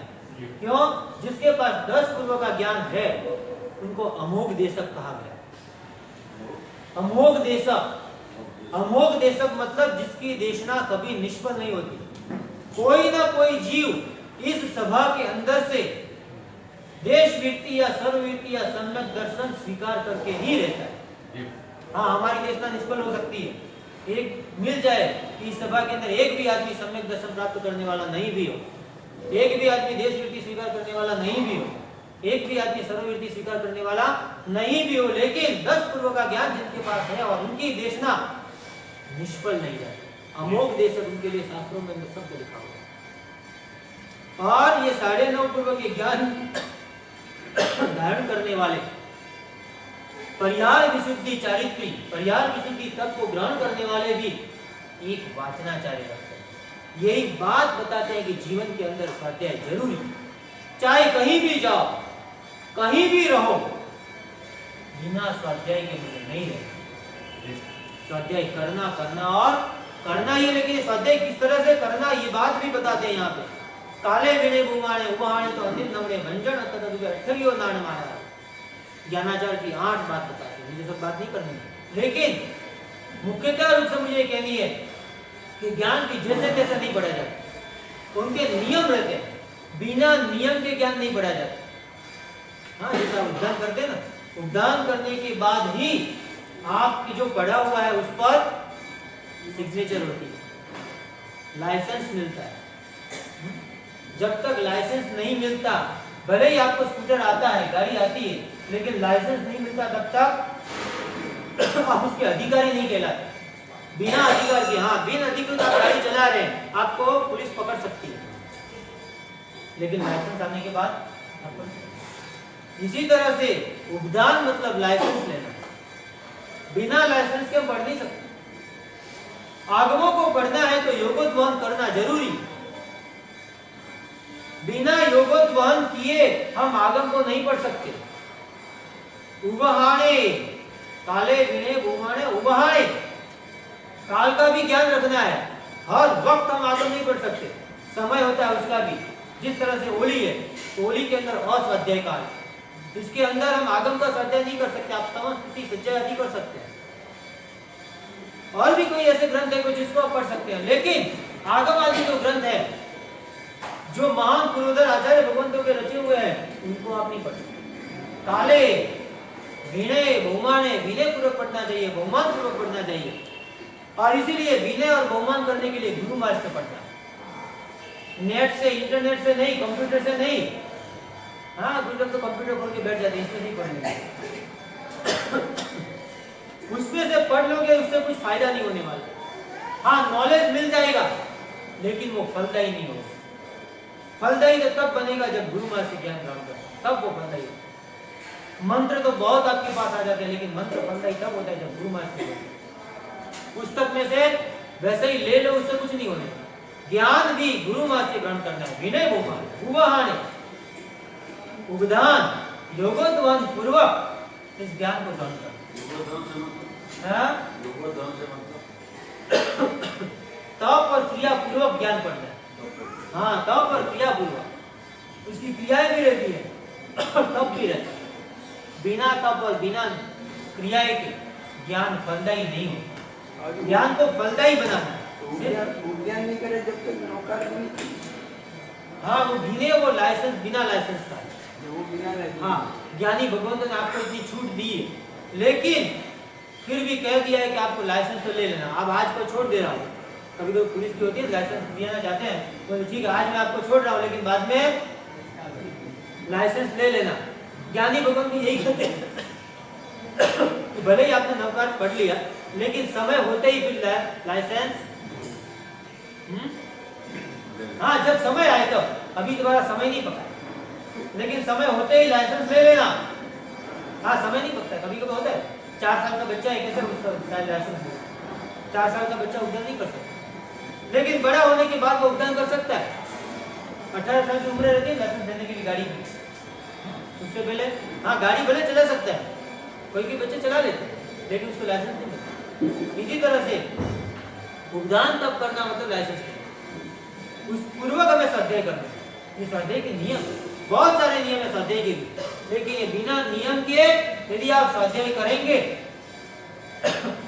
क्यों? जिसके पास 10 पूर्व का ज्ञान है उनको अमोघ देशक कहा गया। अमोघ देशक, अमोघ देशक मतलब जिसकी देशना कभी निष्फल नहीं होती। कोई ना कोई जीव इस सभा के अंदर से देशवीरती या सर्ववीरती या सम्यक दर्शन स्वीकार करके ही रहता है। हाँ, हमारी देशना निष्फल हो सकती है, एक मिल जाए कि इस सभा के अंदर एक भी आदमी सम्यक दर्शन प्राप्त करने वाला नहीं भी हो, एक भी आदमी देशवीरती स्वीकार करने वाला नहीं भी हो, एक भी आदमी सर्ववीरती स्वीकार करने वाला नहीं भी हो, लेकिन 10 पूर्व का ज्ञान जिनके पास है और उनकी देशना निष्फल नहीं जाती। अमोघ देशक उनके लिए शास्त्रों में सबको लिखा हुआ। और ये 9.5 पूर्व के ज्ञान धारण करने वाले परिहार विशुद्धि चारित्री, परिहार विशुद्धि तत्व को ग्रहण करने वाले भी एक वाचनाचार्य रखते हैं। यही बात बताते हैं कि जीवन के अंदर स्वाध्याय जरूरी, चाहे कहीं भी जाओ, कहीं भी रहो, बिना स्वाध्याय के मुझे नहीं रहना। स्वाध्याय करना करना और करना ही, लेकिन स्वाध्याय किस तरह से करना ये बात भी बताते हैं यहाँ पे। काले विने बुमाणे उबाणे तो अंतिम नमने भंजन तदुबे अठरियो नाण माया। ज्ञानाचार्य की 8 बात बताते हैं, मुझे सब बात नहीं करनी है, लेकिन मुख्यतः रूप से मुझे कहनी है कि ज्ञान की जैसे तैसे नहीं पढ़ा जाता, उनके नियम रहते हैं, बिना नियम के ज्ञान नहीं पढ़ा जाता। हाँ, जैसा उद्धान करते ना, उद्धान करने के बाद ही आपकी जो पढ़ा हुआ है उस पर सिग्नेचर होती है, लाइसेंस मिलता है। जब तक लाइसेंस नहीं मिलता, भले ही आपको स्कूटर आता है, गाड़ी आती है, लेकिन लाइसेंस नहीं मिलता तब तक आप उसके अधिकारी नहीं कहलाते। बिना अधिकार के, हाँ, बिना अधिकृत आप गाड़ी चला रहे हैं, आपको पुलिस पकड़ सकती है, लेकिन लाइसेंस आने के बाद आपको। इसी तरह से उपदान मतलब लाइसेंस लेना, बिना लाइसेंस के हम पढ़ नहीं सकते। आगमों को पढ़ना है तो योगोद्वहन करना जरूरी, बिना योगोद्वहन किए हम आगम को नहीं पढ़ सकते। उबहाणे, काले विने बुमाणे उबहाणे, काल का भी ज्ञान रखना है, हर वक्त हम आगम नहीं पढ़ सकते, समय होता है उसका भी। जिस तरह से होली है, तो होली के अंदर अस्वाध्याय काल, इसके अंदर हम आगम का स्वाध्याय नहीं कर सकते, आप स्तुति सज्जा आदि कर सकते हैं, और भी कोई ऐसे ग्रंथ है जिसको आप पढ़ सकते हैं, लेकिन आगम आदि जो ग्रंथ है, जो महान पूर्वोत्तर आचार्य भगवंतों के रचे हुए हैं, उनको आप नहीं पढ़ सकते। काले विनय बहुमान है, विनय पूर्वक पढ़ना चाहिए, बहुमान पूर्वक पढ़ना चाहिए। और इसीलिए विनय और बहुमान करने के लिए गुरु मार्ग से पढ़ना, नेट से, इंटरनेट से नहीं, कंप्यूटर से नहीं। हाँ, कुछ लोग तो कंप्यूटर खोल के बैठ जाते हैं, इसमें नहीं पढ़ने। उसमें से पढ़ लोगे, उससे कुछ फायदा नहीं होने वाला। हाँ, नॉलेज मिल जाएगा, लेकिन वो फलदायी नहीं होगा। फलदायी तो तब बनेगा जब गुरु मार्ग से ज्ञान ग्रहण करें, तब वो फलदायी। मंत्र तो बहुत आपके पास आ जाते हैं, लेकिन मंत्र फलदायी तब होता है जब गुरु मार्ग से। पुस्तक में से वैसे ही ले लो, उससे कुछ नहीं होने। ज्ञान भी गुरु मार्ग से ग्रहण करना है। विनय बहुमान, भुवहाने, उद्धान, योगोद्धान पूर्वक इस ज्ञान को ग्रहण करना। तप और क्रिया पूर्वक ज्ञान पढ़ना है। हाँ, तप और क्रिया पूर्वक, उसकी क्रियाएं भी रहती है, तप भी रहता है। बिना तप और बिना क्रियाएं के ज्ञान फलदायी नहीं होता। ज्ञान को फलदायी बनाना है। ज्ञान नहीं करे जब तक नौकर नहीं। हाँ, वो वो लाइसेंस, बिना लाइसेंस का, वो बिना लाइसेंस। हाँ, ज्ञानी भगवंत ने आपको इतनी छूट दी है, लेकिन फिर भी कह दिया है कि आपको लाइसेंस तो ले लेना। अब आज को छोड़ दे रहा हूँ, कभी कभी पुलिस की होती है, लाइसेंस दिया चाहते हैं, तो ठीक है आज मैं आपको छोड़ रहा हूँ, लेकिन बाद में लाइसेंस ले लेना। ज्ञानी भगवंत भी यही कहते हैं। भले ही आपने नवकार पढ़ लिया, लेकिन समय होते ही फिर लाइसेंस, हाँ जब समय आए तो, अभी तुम्हारा समय नहीं पका, लेकिन समय होते ही लाइसेंस ले लेना। हाँ, समय नहीं पकता, कभी कभी होता है 4 साल का बच्चा है, कैसे उसका लाइसेंस, 4 साल का बच्चा उद्यान नहीं कर सकता, लेकिन बड़ा होने के बाद वो उद्यान कर सकता है। 18 साल की उम्र रहती है लाइसेंस देने के लिए गाड़ी की, उससे पहले हाँ गाड़ी भले चला सकता है, कोई भी बच्चे चला लेते हैं, लेकिन उसको लाइसेंस नहीं मिलता। इसी तरह से उद्यान तब करना मतलब लाइसेंस, उस पूर्वक हमें स्वाध्याय करना। ये स्वाध्याय के नियम, बहुत सारे नियम है स्वाध्याय के भी, लेकिन ये बिना नियम के यदि आप स्वाध्याय करेंगे,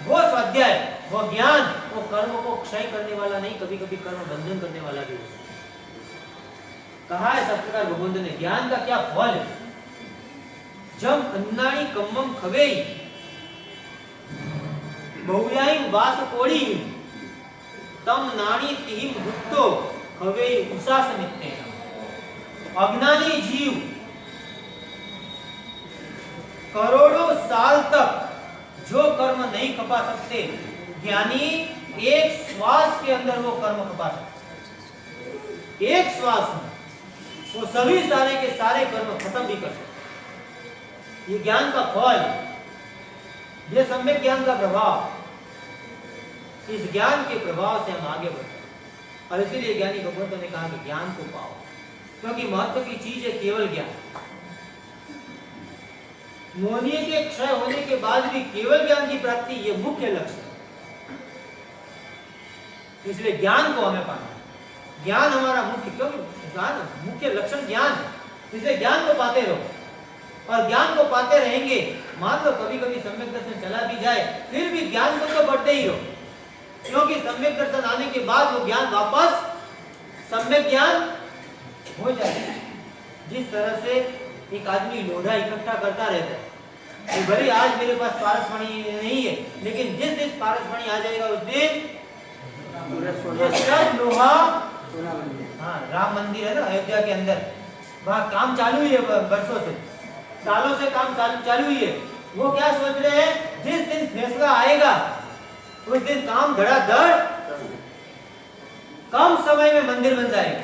वो स्वाध्याय, वो ज्ञान, वो कर्म को क्षय करने वाला नहीं, कभी कभी कर्म बंधन करने वाला भी हो। कहा है सब प्रकार भगवंत ने, ज्ञान का क्या फल है। जम अन्नाणी कम्मम खवेई बहुयाई वास कोड़ी तम नाणी तिहिम भुक्तो खवेई उषा समित्ते। अज्ञानी जीव करोड़ों साल तक जो कर्म नहीं खपा सकते, ज्ञानी एक श्वास के अंदर वो कर्म खपा सकते। एक श्वास में वो सभी सारे के सारे कर्म खत्म भी कर सकते। ये ज्ञान का फल, ये सम्यक ज्ञान का प्रभाव। इस ज्ञान के प्रभाव से हम आगे बढ़ते, और इसीलिए ज्ञानी भगवंत ने कहा कि ज्ञान को पाओ, क्योंकि महत्व की चीज है केवल ज्ञान। मोहनीय के क्षय होने के बाद भी केवल ज्ञान की प्राप्ति, ये मुख्य लक्ष्य है। इसलिए ज्ञान को हमें पाना, ज्ञान हमारा मुख्य, क्योंकि ज्ञान मुख्य लक्षण ज्ञान है, इसलिए ज्ञान को पाते रहो। और ज्ञान को पाते रहेंगे, मान लो कभी कभी सम्यक दर्शन चला भी जाए, फिर भी ज्ञान को तो बढ़ते ही रहो, क्योंकि सम्यक दर्शन आने के बाद वो ज्ञान वापस सम्यक ज्ञान हो जाए। जिस तरह से एक आदमी लोढ़ा इकट्ठा करता रहता है, तो भले आज मेरे पास पारसमणि नहीं है, लेकिन जिस दिन पारसमणि आ जाएगा उस दिन सब लोहा, हाँ राम मंदिर है ना अयोध्या के अंदर, वहाँ काम चालू ही है, वर्षों से, सालों से काम चालू ही है। वो क्या सोच रहे हैं, जिस दिन फैसला आएगा उस दिन काम धड़ाधड़ कम समय में मंदिर बन जाएगा।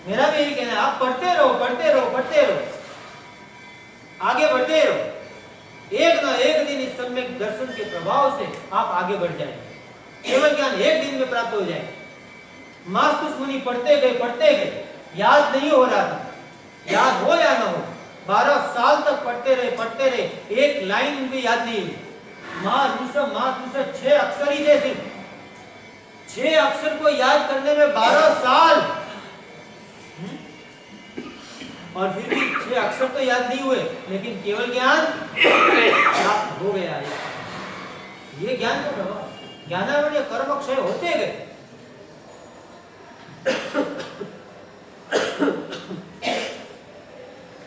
मेरा भी यही कहना है, आप पढ़ते रहो, पढ़ते रहो, पढ़ते रहो, आगे बढ़ते रहो। एक ना एक दिन इस सम्यक दर्शन के प्रभाव से आप आगे बढ़ जाएंगे। केवल ज्ञान एक दिन में प्राप्त हो जाए। मास्तुस मुनि पढ़ते गए, याद नहीं हो रहा था, याद हो या ना हो, 12 साल तक पढ़ते रहे, एक लाइन भी याद नहीं हुई। मातृ 6 अक्षर ही जैसे, 6 अक्षर को याद करने में 12 साल, और फिर भी 6 अक्षर तो याद नहीं हुए, लेकिन केवल ज्ञान प्राप्त हो गया। ये ज्ञान का प्रभाव, ज्ञानावरण कर्म क्षय होते गए।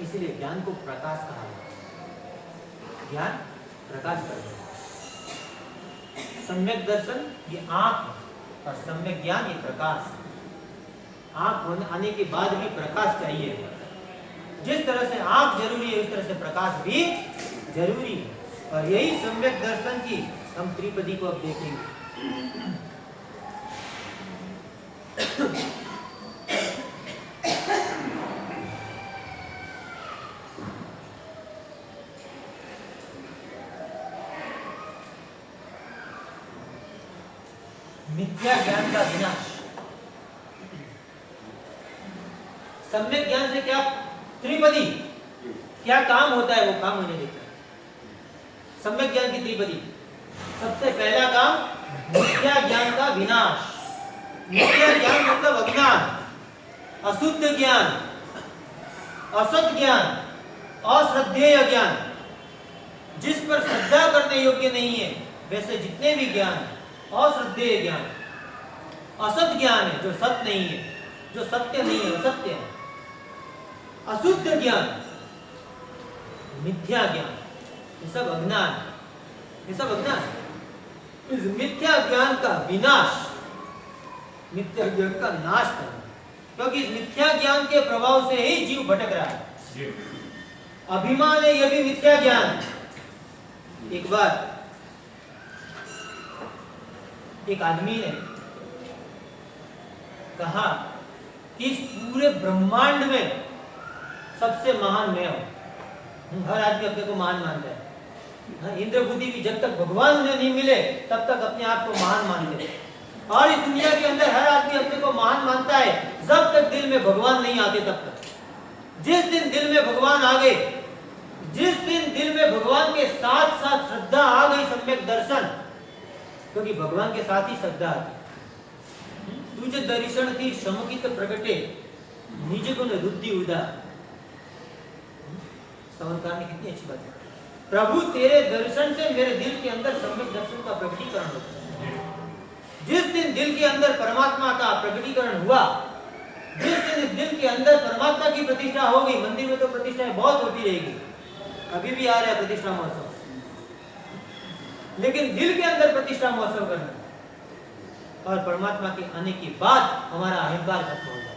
इसलिए ज्ञान को प्रकाश कहा, ज्ञान प्रकाश कर देगा। सम्यक दर्शन ये आंख है और सम्यक ज्ञान ये प्रकाश है। आंख होने आने के बाद भी प्रकाश चाहिए। जिस तरह से आंख जरूरी है उस तरह से प्रकाश भी जरूरी है। और यही सम्यक दर्शन की हम त्रिपदी को अब देखेंगे। मिथ्या ज्ञान का विनाश। सम्यक ज्ञान से क्या त्रिपदी क्या काम होता है वो काम होने देता है। सम्यक ज्ञान की त्रिपदी सबसे पहला काम मिथ्या ज्ञान का विनाश। मिथ्या ज्ञान मतलब अज्ञान, अशुद्ध ज्ञान, असत ज्ञान, अश्रद्धेय ज्ञान, जिस पर श्रद्धा करने योग्य नहीं है वैसे जितने भी ज्ञान, अश्रद्धेय ज्ञान, असत ज्ञान है जो सत्य नहीं है, जो सत्य नहीं है वो सत्य है, अशुद्ध ज्ञान, मिथ्या ज्ञान, ये सब अज्ञान, ये सब अज्ञान। इस मिथ्या ज्ञान का विनाश, मिथ्या ज्ञान का नाश करना, क्योंकि इस मिथ्या ज्ञान के प्रभाव से ही जीव भटक रहा है। अभिमान है यह भी मिथ्या ज्ञान। एक बार एक आदमी ने कहा कि इस पूरे ब्रह्मांड में सबसे महान मैं हूं। हर आदमी अपने को महान मानता है। इंद्र बुद्धि भी जब तक भगवान उन्हें नहीं मिले तब तक अपने आप को महान मानते हैं। और इस दुनिया के अंदर हर आदमी अपने को महान मानता है जब तक दिल में भगवान नहीं आते तब तक। जिस दिन दिल में भगवान आ गए, जिस दिन दिल में भगवान के साथ साथ श्रद्धा आ गई, सम्यक दर्शन, क्योंकि भगवान के साथ ही श्रद्धा आती। तुझे दर्शन थी समुचित प्रगटे निज गुण रुद्धि उदा। संवरकार ने कितनी अच्छी बात है। प्रभु तेरे दर्शन से मेरे दिल के अंदर सम्यक दर्शन का प्रकटीकरण होता है। जिस दिन दिल के अंदर परमात्मा का प्रकटीकरण हुआ, जिस दिन इस दिल के अंदर परमात्मा की प्रतिष्ठा हो गई, मंदिर में तो प्रतिष्ठाएं बहुत होती रहेगी, अभी भी आ रहा है प्रतिष्ठा महोत्सव, लेकिन दिल के अंदर प्रतिष्ठा महोत्सव करना और परमात्मा के आने के बाद हमारा अहंकार खत्म हो जाए।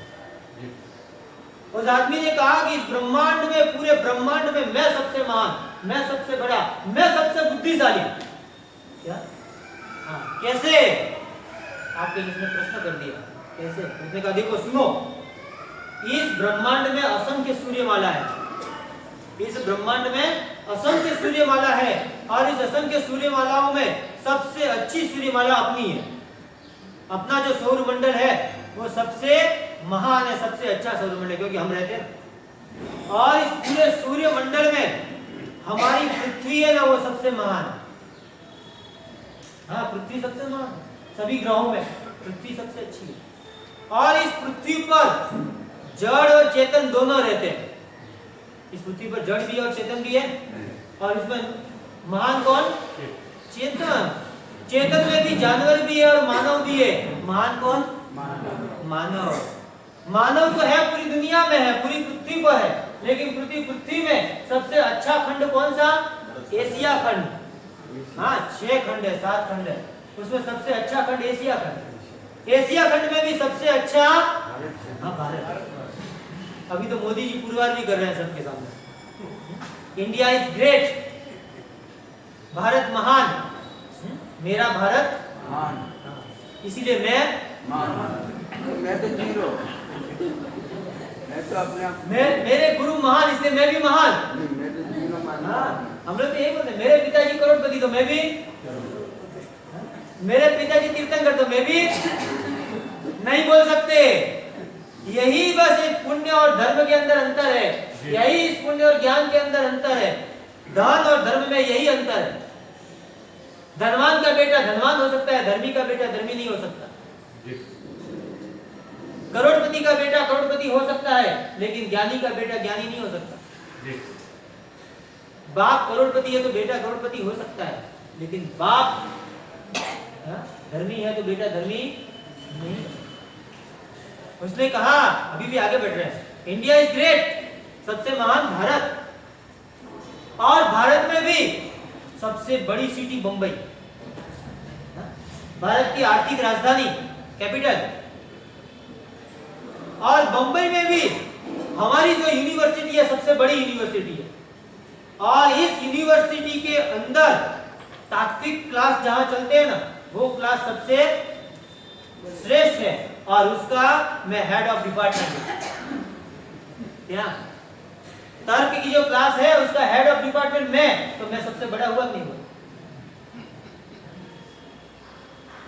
उस आदमी ने कहा कि इस ब्रह्मांड में, पूरे ब्रह्मांड में मैं सबसे महान, मैं सबसे बड़ा, मैं सबसे बुद्धिशाली। क्या? हाँ, कैसे? आपके जिसने प्रश्न कर दिया कैसे? उसने कहा देखो सुनो, इस ब्रह्मांड में असंख्य सूर्यमाला है, इस ब्रह्मांड में असंख्य सूर्यमाला है और इस असंख्य सूर्यमालाओं में सबसे अच्छी सूर्यमाला अपनी है। अपना जो सौर मंडल है वो सबसे महान है, सबसे अच्छा सौर मंडल, क्योंकि हम रहते हैं। और इस पूरे सूर्य मंडल में हमारी पृथ्वी है ना, वो सबसे महान है। हाँ, पृथ्वी सबसे महान है, सभी ग्रहों में पृथ्वी सबसे अच्छी है। और इस पृथ्वी पर जड़ और चेतन दोनों रहते हैं। इस पृथ्वी पर जड़ भी और चेतन भी है। और इसमें महान कौन? चेतन। चेतन में भी जानवर भी है और मानव भी है। महान कौन? मानव। मानव तो है पूरी दुनिया में है, पूरी पृथ्वी पर है, लेकिन पृथ्वी में सबसे अच्छा खंड कौन सा? एशिया खंड। हाँ, 6 खंड है, 7 खंड है, उसमें सबसे अच्छा खंड एशिया खंड। एशिया खंड में भी सबसे अच्छा भारत। अभी तो मोदी जी पुरवार भी कर रहे हैं सबके सामने, इंडिया इज ग्रेट, भारत महान, मेरा भारत महान, इसीलिए मैं तो जीरो, मैं तो अपने आप, मेरे गुरु महान, इसलिए मैं भी महान। मैं तो जीरो मानता हूं। हम लोग तो यही बोलते हैं, मेरे पिताजी करोड़पति तो मैं भी, मेरे पिताजी तीर्थंकर तो मैं भी नहीं बोल सकते। यही बस एक पुण्य और धर्म के अंदर अंतर है, यही इस पुण्य और ज्ञान के अंदर अंतर है। धन और धर्म में यही अंतर है। धनवान का बेटा धनवान हो सकता है, धर्मी का बेटा धर्मी नहीं हो सकता। करोड़पति का बेटा करोड़पति हो सकता है, लेकिन ज्ञानी का बेटा ज्ञानी नहीं हो सकता। बाप करोड़पति है तो बेटा करोड़पति हो सकता है, लेकिन बाप धर्मी है तो बेटा धर्मी नहीं। उसने कहा, अभी भी आगे बढ़ रहे हैं, इंडिया इज ग्रेट, सबसे महान भारत, और भारत में भी सबसे बड़ी सिटी बंबई, भारत की आर्थिक राजधानी, कैपिटल। और बंबई में भी हमारी जो यूनिवर्सिटी है सबसे बड़ी यूनिवर्सिटी है, और इस यूनिवर्सिटी के अंदर तात्विक क्लास जहां चलते हैं ना, वो क्लास सबसे श्रेष्ठ है, और उसका मैं हेड ऑफ डिपार्टमेंट हूं। क्या तर्क की जो क्लास है उसका हेड ऑफ डिपार्टमेंट मैं, तो मैं सबसे बड़ा हुआ नहीं हुआ?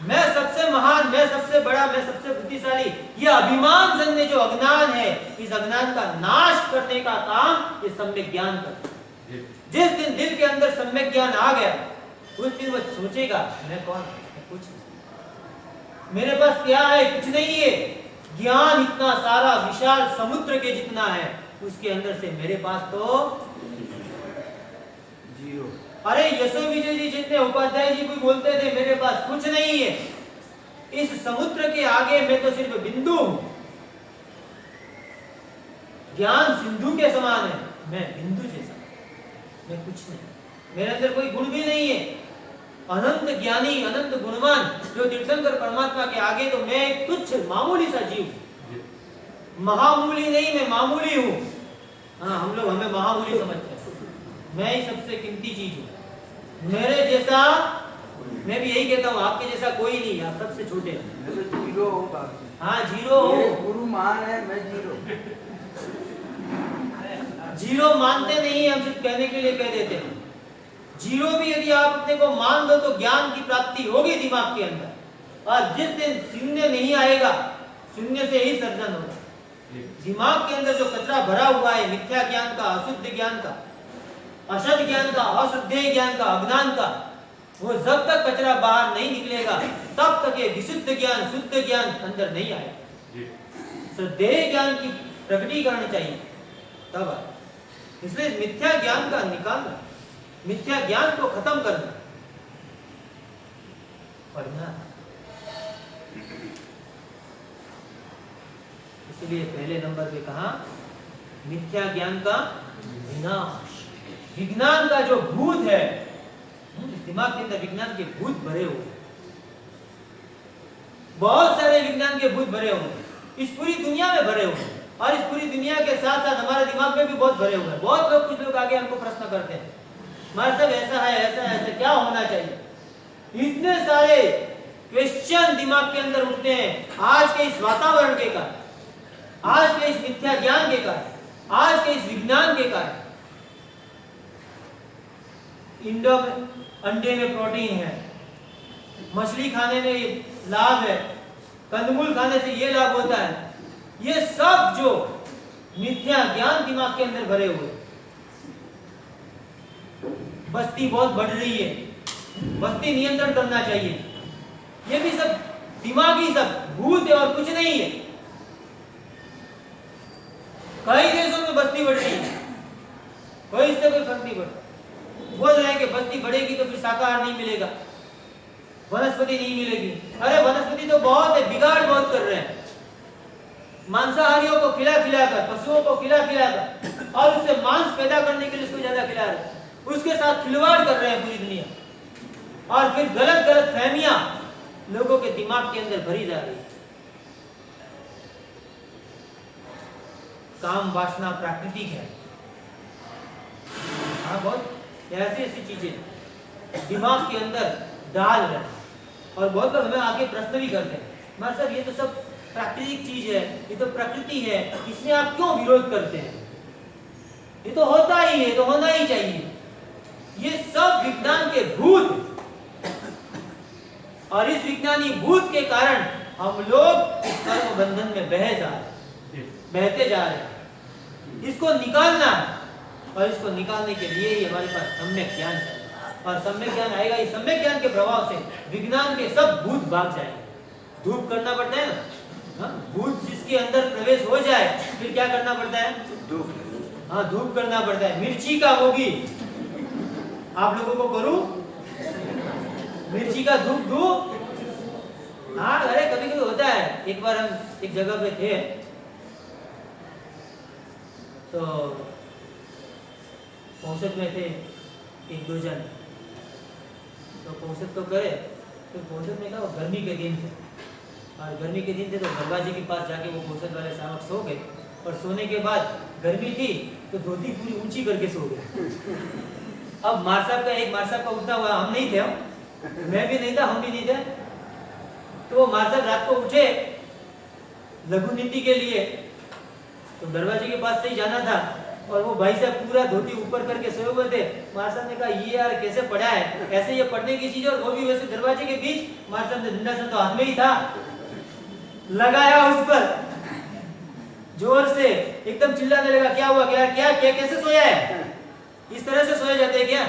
मैं सबसे महान, मैं सबसे बड़ा, मैं सबसे बुद्धिशाली। ये अभिमान जन्य जो अज्ञान है, इस अज्ञान का नाश करने का काम ये सम्यक ज्ञान करता है। जिस दिन दिल के अंदर सम्यक ज्ञान आ गया, उस दिन वो सोचेगा मैं कौन, मैं कुछ नहीं, मेरे पास क्या है, कुछ नहीं है। ज्ञान इतना सारा विशाल समुद्र के जितना है, उसके अंदर से मेरे पास तो जीरो। अरे यशो विजय जी जितने उपाध्याय जी भी बोलते थे मेरे पास कुछ नहीं है, इस समुद्र के आगे मैं तो सिर्फ बिंदु हूं। ज्ञान सिंधु के समान है, मैं बिंदु जैसा, मैं कुछ नहीं, मेरे अंदर कोई गुण भी नहीं है। अनंत ज्ञानी, अनंत गुणवान जो तीर्थंकर परमात्मा के आगे तो मैं एक तुच्छ मामूली सा जीव, महामूली नहीं, मैं मामूली हूं। हाँ, हम लोग हमें महामूली समझते हैं, मैं ही सबसे कीमती चीज हूं। मेरे जैसा, मैं भी यही कहता हूँ, आपके जैसा कोई नहीं, आप सबसे छोटे हैं। मैं तो जीरो हूँ बाकी। हाँ, जीरो हो। मेरे गुरु महान है, मैं जीरो। जीरो मानते नहीं, हम सिर्फ कहने के लिए कह देते हैं। जीरो भी यदि आप अपने को मान लो तो ज्ञान की प्राप्ति होगी दिमाग के अंदर, और जिस दिन शून्य नहीं आएगा, शून्य से ही सर्जन होगा। दिमाग के अंदर जो कचरा भरा हुआ है, मिथ्या ज्ञान का, अशुद्ध ज्ञान का, अशुद्ध ज्ञान का, अशुद्ध ज्ञान का, अज्ञान का, वो जब तक कचरा बाहर नहीं निकलेगा तब तक ये विशुद्ध ज्ञान, शुद्ध ज्ञान अंदर नहीं आएगा। तो देह ज्ञान की प्रकटीकरण चाहिए तब आए। इसलिए मिथ्या ज्ञान का निकालना, मिथ्या ज्ञान को खत्म करना पढ़ना। इसलिए पहले नंबर पे कहा मिथ्या ज्ञान का विनाश। विज्ञान का जो भूत है, इस दिमाग के अंदर विज्ञान के भूत भरे हुए, बहुत सारे विज्ञान के भूत भरे हुए इस पूरी दुनिया में भरे हुए, और इस पूरी दुनिया के साथ साथ हमारे दिमाग में भी बहुत भरे हुए हैं। बहुत लोग, कुछ लोग आगे हमको प्रश्न करते हैं, हमारे सब ऐसा है, ऐसा है, ऐसा क्या होना चाहिए? इतने सारे क्वेश्चन दिमाग के अंदर उठते हैं आज के इस वातावरण के कारण, आज के इस मिथ्या ज्ञान के कारण, आज के इस विज्ञान के कारण। अंडे में प्रोटीन है, मछली खाने में लाभ है, कंदमूल खाने से ये लाभ होता है, ये सब जो मिथ्या ज्ञान दिमाग के अंदर भरे हुए। बस्ती बहुत बढ़ रही है, बस्ती नियंत्रण करना चाहिए, ये भी सब दिमागी सब भूत है और कुछ नहीं है। कई देशों में बस्ती बढ़ रही है, कोई इससे कोई फर्क नहीं पड़ता। बोल रहे हैं कि बस्ती बढ़ेगी तो फिर शाकाहार नहीं मिलेगा, वनस्पति नहीं मिलेगी। अरे वनस्पति तो बहुत है, बिगाड़ बहुत कर रहे हैं, मांसाहारियों को खिला खिलाकर, पशुओं को खिला खिलाकर, और उससे मांस पैदा करने के लिए उसको ज्यादा खिला रहे हैं, उसके साथ खिलवाड़ कर रहे हैं पूरी दुनिया, और फिर गलत गलत फहमियां लोगों के दिमाग के अंदर भरी जा रही है। काम वासना प्राकृतिक है, हाँ, बहुत ऐसी ऐसी चीजें दिमाग के अंदर डाल रहे हैं। और बहुत लोग हमें आगे प्रश्न भी करते हैं, मगर सर ये तो सब प्राकृतिक चीज है, ये तो प्रकृति है, इसमें आप क्यों विरोध करते हैं? ये तो होता ही है, तो होना ही चाहिए। ये सब विज्ञान के भूत, और इस विज्ञानी भूत के कारण हम लोग इस कर्म बंधन में बहते जा रहे हैं। इसको निकालना है, और इसको निकालने के लिए ही हमारे पास सम्यक ज्ञान चाहिए, और सम्यक ज्ञान आएगा। इस सम्यक ज्ञान के प्रभाव से विज्ञान के सब भूत भाग जाएंगे। धूप करना पड़ता है ना, हाँ? भूत जिसके अंदर प्रवेश हो जाए फिर क्या करना पड़ता है? धूप। हाँ, धूप करना पड़ता है। मिर्ची का होगी, आप लोगों को करूं मिर्ची का धूप दूं? हाँ, अरे कभी कभी होता है। एक बार हम एक जगह पे थे, तो औसत में थे 1-2 जन, तो पोषण तो करे। तो पोषण ने कहा वो गर्मी के दिन थे और गर्मी के दिन थे तो दरवाजे के पास जाके वो पोषण वाले साहब सो गए और सोने के बाद गर्मी थी तो धोती पूरी ऊंची करके सो गए। अब मार साहब का उठना हुआ, हम नहीं थे, मैं भी नहीं था, हम भी नहीं थे। तो मार साहब रात को उठे लघु नीति के लिए, तो दरवाजे के पास से ही जाना था और वो भाई साहब पूरा धोती ऊपर करके सोए हुए थे। मार साहब ने कहा ये यार कैसे पड़ा है, ऐसे ये पढ़ने की चीज और वो भी वैसे दरवाजे के बीच। मार साहब ने डंडा सा तो हाथ में ही था, लगाया उस पर जोर से, एकदम चिल्लाने लगा क्या हुआ, क्या क्या क्या कैसे सोया है, इस तरह से सोए जाते हैं क्या?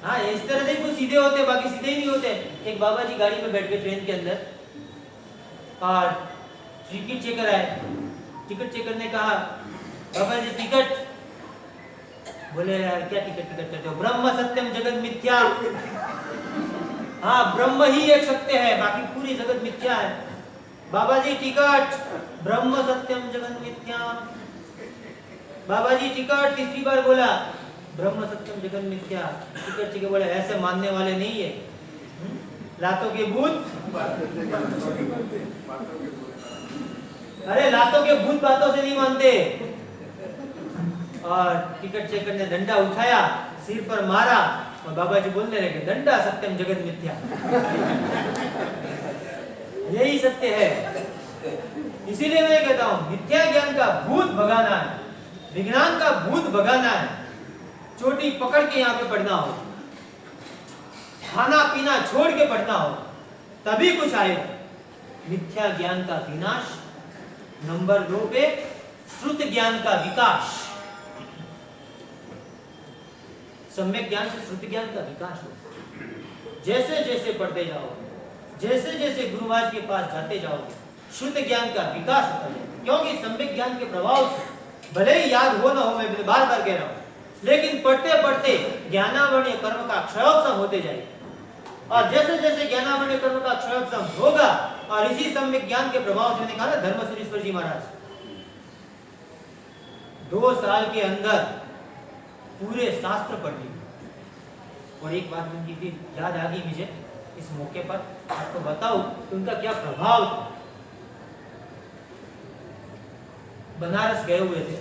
हाँ इस तरह से कुछ सीधे होते, बाकी सीधे ही नहीं होते। एक बाबा जी गाड़ी में बैठ गए ट्रेन के अंदर और टिकट चेकर आए। टिकट चेकर ने कहा बाबा जी टिकट, बोले यार क्या टिकट करते हो? ब्रह्म सत्यम जगत मिथ्या। हाँ ब्रह्म ही एक सत्य है, बाकी पूरी जगत मिथ्या है। बाबा जी टिकट, ब्रह्म सत्यम जगत मिथ्या। बाबा जी टिकट, तीसरी बार बोला ब्रह्म सत्यम जगत मिथ्या। टिकट चेकर बोले ऐसे मानने वाले नहीं है, लातों के भूत, अरे लातों के भूत बातों से नहीं मानते। और टिकट चेकर ने डंडा उठाया, सिर पर मारा और बाबा जी बोलने लगे डंडा सत्यम जगत मिथ्या। यही सत्य है। इसीलिए मैं कहता हूं मिथ्या ज्ञान का भूत भगाना है, विज्ञान का भूत भगाना है। चोटी पकड़ के यहाँ पे पढ़ना हो, खाना पीना छोड़ के पढ़ना हो, तभी कुछ आएगा। मिथ्या ज्ञान का विनाश, नंबर 2 पे श्रुत ज्ञान का विकास। सम्यक ज्ञान से श्रुत ज्ञान का विकास हो। जैसे जैसे पढ़ते जाओगे, जैसे जैसे गुरु महाराज के पास जाते जाओगे, शुद्ध ज्ञान का विकास होता है। क्योंकि सम्यक ज्ञान के प्रभाव से भले ही याद हो ना हो, मैं बार बार कह रहा हूं, लेकिन पढ़ते पढ़ते ज्ञानावरणीय कर्म का क्षयोपशम होते जाएगा। और जैसे जैसे ज्ञानावरणीय कर्म का क्षयोपशम होगा, और इसी सम्यक ज्ञान के प्रभाव से कहा ना धर्मसुरीश्वर जी महाराज 2 साल के अंदर पूरे शास्त्र पढ़ लिए। और एक बात उनकी भी याद आ गई मुझे इस मौके पर आपको बताऊं कि उनका क्या प्रभाव था। बनारस गए हुए थे।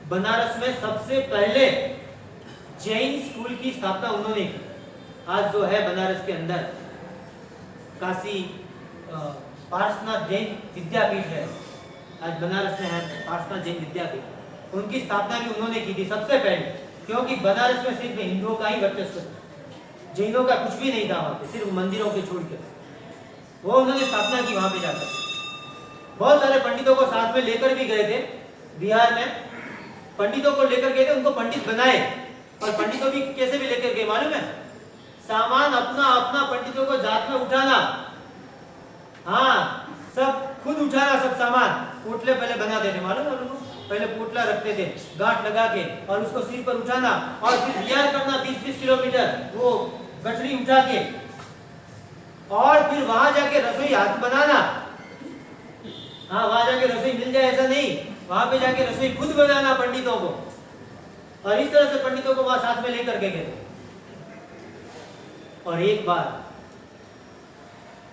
बनारस में सबसे पहले जैन स्कूल की स्थापना उन्होंने की। आज जो है बनारस के अंदर काशी पार्श्वनाथ जैन विद्यापीठ है, आज बनारस में है पार्श्वनाथ जैन विद्यापीठ। उनकी स्थापना भी उन्होंने की थी सबसे पहले, क्योंकि बनारस में सिर्फ हिंदुओं का ही वर्चस्व था, जैनों का कुछ भी नहीं था वहां पे, सिर्फ मंदिरों के छोड़ के। वो उन्होंने स्थापना की वहां पे जाकर। बहुत सारे पंडितों को साथ में लेकर भी गए थे। बिहार में पंडितों को लेकर गए थे, उनको पंडित बनाए। और पंडितों भी कैसे भी लेकर गए मालूम है? सामान अपना अपना पंडितों को जात में उठाना, हाँ सब खुद उठाना, सब सामान। पोटले पहले बनाते थे मालूम है उनको? पहले पोटला रखते थे गांठ लगा के, और उसको सिर पर उठाना और फिर बिहार करना 20-20 किलोमीटर वो गठरी उठा के, और फिर वहां जाके रसोई हाथ बनाना। हाँ वहां जाके रसोई मिल जाए ऐसा नहीं, वहां पे जाके रसोई खुद बनाना पंडितों को। और इस तरह से पंडितों को वहां साथ में लेकर के गए। और एक बार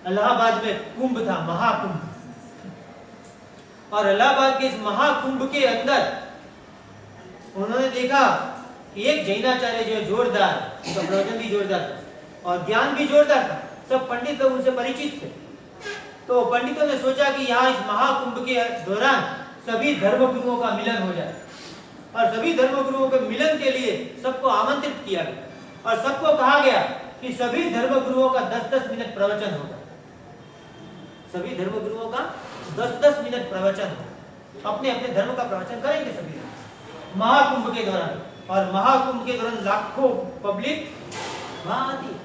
इलाहाबाद में कुंभ था, महाकुंभ। और इलाहाबाद के इस महाकुंभ के अंदर उन्होंने देखा कि एक जैनाचार्य जो है जोरदार, उनका प्रवचन भी जोरदार था और ज्ञान भी जोरदार था। सब पंडित लोग उनसे परिचित थे। तो पंडितों ने सोचा कि यहाँ इस महाकुंभ के दौरान सभी धर्मगुरुओं का मिलन हो जाए। और सभी धर्मगुरुओं के मिलन के लिए सबको आमंत्रित किया गया और सबको कहा गया कि सभी धर्मगुरुओं का 10-10 मिनट प्रवचन होगा। सभी धर्मगुरुओं का 10-10 मिनट प्रवचन होगा, अपने अपने धर्म का प्रवचन करेंगे सभी महाकुंभ के दौरान। और महाकुंभ के दौरान लाखों पब्लिक वहां आती,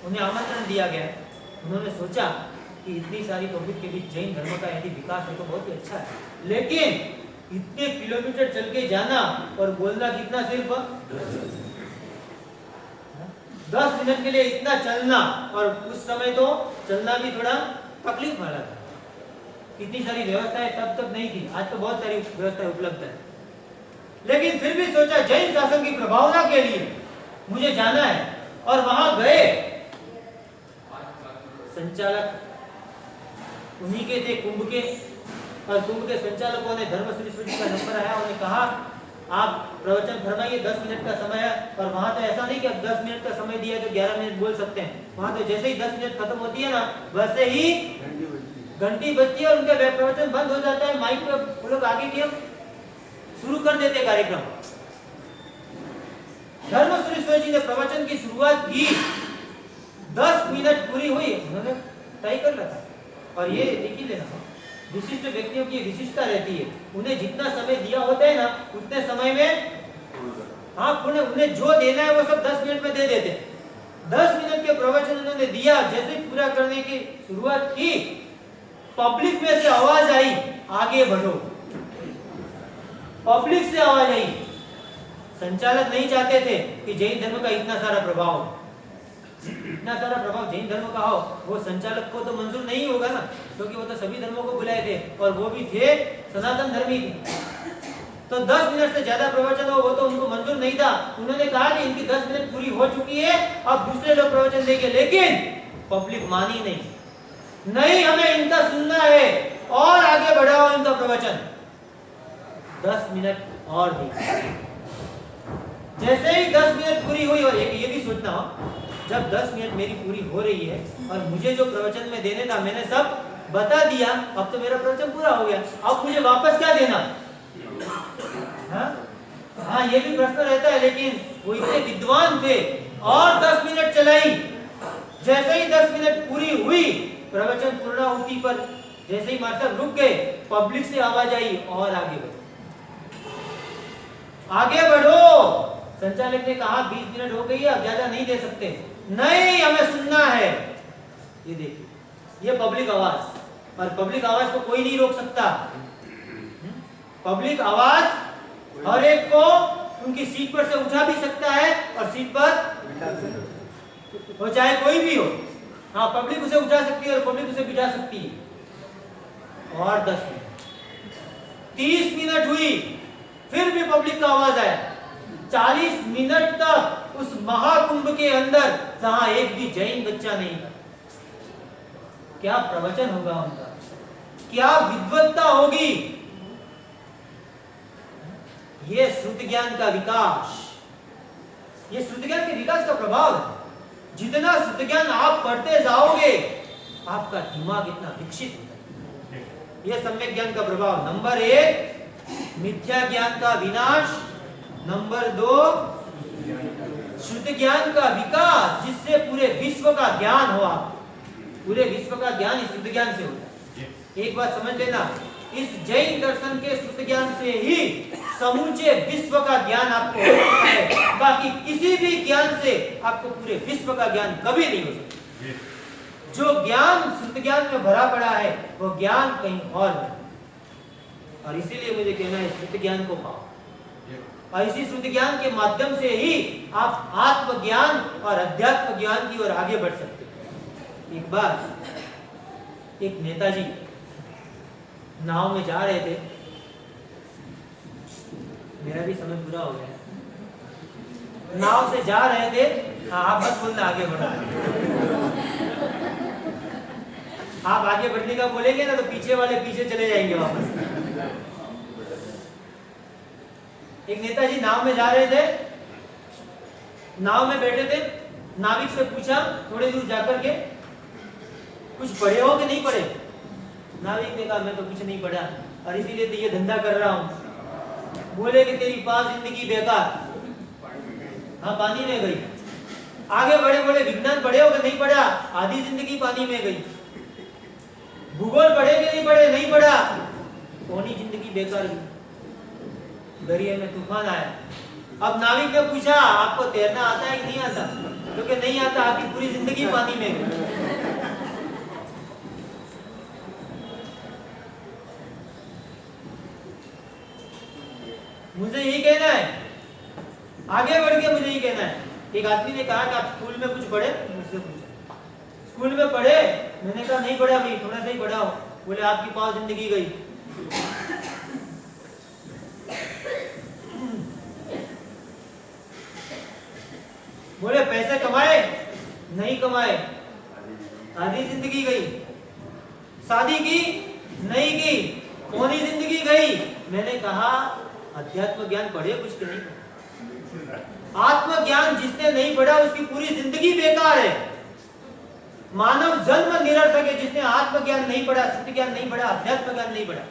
उन्हें आमंत्रण दिया गया। उन्होंने सोचा कि इतनी सारी पब्लिक के बीच जैन धर्म का यदि विकास है तो बहुत ही अच्छा है, लेकिन इतने किलोमीटर चल के जाना और बोलना कितना, सिर्फ 10 मिनट के लिए इतना चलना। और उस समय तो चलना भी थोड़ा तकलीफ वाला था, इतनी सारी व्यवस्थाएं तब नहीं थी। आज तो बहुत सारी व्यवस्थाएं उपलब्ध है, लेकिन फिर भी सोचा जैन शासन की प्रभावना के लिए मुझे जाना है। और वहां गए, संचालक उन्हीं के थे, कुंभ के, और कुंभ के संचालकों ने धर्मश्री जी का नंबर आया, उन्होंने कहा आप प्रवचन फरमाइए, 10 मिनट का समय है। और वहां तो ऐसा नहीं कि अब 10 मिनट का समय दिया तो 11 मिनट बोल सकते हैं, वहां तो जैसे ही 10 मिनट खत्म होती है ना, वैसे ही घंटी बजती है और उनका प्रवचन बंद हो जाता है, माइक पे वो लोग आगे की शुरू कर देते हैं कार्यक्रम। धर्मश्री जी ने प्रवचन की शुरुआत की, 10 मिनट पूरी हुई, उन्होंने तय कर रखा। और ये देखिए लेना, विशिष्ट व्यक्तियों की विशिष्टता रहती है, उन्हें जितना समय दिया होता है ना, उतने समय में हाँ उन्हें जो देना है वो सब 10 मिनट में दे देते हैं। 10 मिनट के प्रवचन उन्होंने दिया, जैसे पूरा करने की शुरुआत की, पब्लिक में से आवाज आई, आगे बढ़ो। पब्लिक से आवाज आई। संचालक नहीं चाहते थे कि जैन धर्म का इतना सारा प्रभाव जैन धर्म का हो, वो संचालक को तो मंजूर नहीं होगा ना, क्योंकि वो तो सभी धर्मों को बुलाए थे और वो भी थे सनातन धर्मी थे। तो 10 मिनट से ज्यादा प्रवचन हो वो तो उनको मंजूर नहीं था। उन्होंने कहा कि इनकी 10 मिनट पूरी हो चुकी है, अब दूसरे लोग प्रवचन देंगे, लेकिन पब्लिक मानी नहीं, हमें इनका सुनना है और आगे बढ़ाओ इनका प्रवचन। 10 मिनट और दी। जैसे ही 10 मिनट पूरी हुई, और ये भी सोचना हो, जब 10 मिनट मेरी पूरी हो रही है और मुझे जो प्रवचन में देने था मैंने सब बता दिया, अब तो मेरा प्रवचन पूरा हो गया, अब मुझे वापस क्या देना? हाँ, ये भी प्रश्न रहता है, लेकिन वो इतने विद्वान थे और 10 मिनट चलाई। जैसे ही 10 मिनट पूरी हुई, प्रवचन पूर्णाहुति पर जैसे ही मास्टर रुक गए, पब्लिक से आवाज आई और आगे बढ़ो। संचालक ने कहा 20 मिनट हो गई है, अब ज्यादा नहीं दे सकते। नहीं, हमें सुनना है। ये देखिए, ये पब्लिक आवाज, और पब्लिक आवाज को कोई नहीं रोक सकता। पब्लिक आवाज हर एक को उनकी सीट पर से उठा भी सकता है और सीट पर हो, चाहे कोई भी हो। हाँ, पब्लिक उसे उठा सकती है और पब्लिक उसे बिठा सकती है। और 10 मिनट, 30 मिनट हुई, फिर भी पब्लिक का आवाज आया। 40 मिनट तक उस महाकुंभ के अंदर जहां एक भी जैन बच्चा नहीं था। क्या प्रवचन होगा उनका, क्या विद्वत्ता होगी। ये श्रुति ज्ञान का विकास, ये श्रुति ज्ञान के विकास का प्रभाव है। जितना श्रुति ज्ञान आप पढ़ते जाओगे, आपका दिमाग इतना विकसित होता है। यह सम्यक ज्ञान का प्रभाव। नंबर 1 मिथ्या ज्ञान का विनाश, नंबर 2 शुद्ध ज्ञान का विकास, जिससे पूरे विश्व का ज्ञान हो। पूरे विश्व का ज्ञान इस शुद्ध ज्ञान से होता है। एक बात समझ लेना, इस जैन दर्शन के शुद्ध ज्ञान से ही समूचे विश्व का ज्ञान आपको हो सकता है। बाकी किसी भी ज्ञान से आपको पूरे विश्व का ज्ञान कभी नहीं हो सकता। जो ज्ञान शुद्ध ज्ञान में भरा पड़ा है, वो ज्ञान कहीं और नहीं। और इसीलिए मुझे कहना है, शुद्ध ज्ञान को पाओ, और इसी शुद्ध ज्ञान के माध्यम से ही आप आत्मज्ञान और अध्यात्म ज्ञान की ओर आगे बढ़ सकते हैं। एक बार एक नेताजी नाव में जा रहे थे, मेरा भी समय पूरा हो गया। नाव से जा रहे थे, आप मत बोलना, आगे बढ़ो। आप आगे बढ़ने का बोलेंगे ना तो पीछे वाले पीछे चले जाएंगे वापस। एक नेताजी नाव में जा रहे थे, नाव में बैठे थे, नाविक से पूछा थोड़ी दूर जाकर के, कुछ पढ़े हो कि नहीं पढ़े? नाविक ने कहा मैं तो कुछ नहीं पढ़ा और इसीलिए तो ये धंधा कर रहा हूँ। बोले कि तेरी पास जिंदगी बेकार। हाँ, पानी में गई। आगे बढ़े, बोले विज्ञान पढ़े हो कि नहीं पढ़ा? आधी जिंदगी पानी में गई। भूगोल पढ़े कि नहीं पढ़े? नहीं पढ़ा, पौनी जिंदगी बेकार गई। दरिया में तूफान आया। अब नाविक ने पूछा आपको तैरना आता है कि नहीं आता? क्योंकि नहीं आता, आपकी पूरी जिंदगी पानी में गई। मुझे यही कहना है, आगे बढ़ के मुझे यही कहना है। एक आदमी ने कहा कि आप स्कूल में कुछ पढ़े? मुझसे पूछा स्कूल में पढ़े? मैंने कहा नहीं पढ़ा भाई, थोड़ा सा ही पढ़ा हो। बोले आपकी पास जिंदगी गई। बोले पैसे कमाए नहीं कमाए, आधी जिंदगी गई। शादी की नहीं की, पौनी जिंदगी गई। मैंने कहा अध्यात्म ज्ञान पढ़े कुछ के नहीं। आत्मज्ञान जिसने नहीं पढ़ा उसकी पूरी जिंदगी बेकार है। मानव जन्म निरर्थक है जिसने आत्मज्ञान नहीं पढ़ा, शुद्ध ज्ञान नहीं पढ़ा, अध्यात्म ज्ञान नहीं पढ़ा।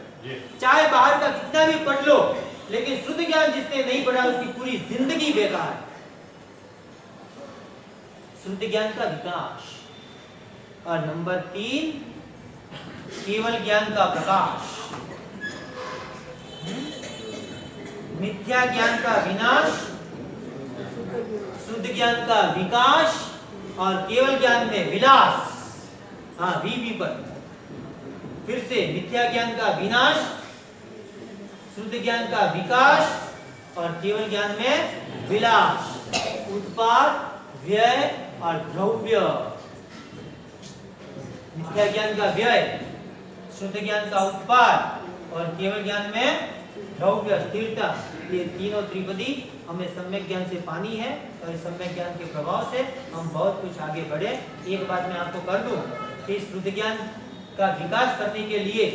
चाहे बाहर का कितना भी पढ़ लो, लेकिन शुद्ध ज्ञान जिसने नहीं पढ़ा उसकी पूरी जिंदगी बेकार है। शुद्ध ज्ञान का विकास। और नंबर 3, केवल ज्ञान का प्रकाश। मिथ्या ज्ञान का विनाश, शुद्ध ज्ञान का विकास और केवल ज्ञान में विलास। हाँ, वी पर फिर से, मिथ्या ज्ञान का विनाश, शुद्ध ज्ञान का विकास और केवल ज्ञान में विलास। उत्पाद, व्यय और द्रव्य। मिथ्या ज्ञान का व्यय, शुद्ध ज्ञान का उत्पाद और केवल ज्ञान में द्रव्य, स्थिरता। ये तीनों त्रिपदी हमें सम्यक ज्ञान से पानी है और सम्यक ज्ञान के प्रभाव से हम बहुत कुछ आगे बढ़े। एक बात मैं आपको कर दूं कि शुद्ध ज्ञान का विकास करने के लिए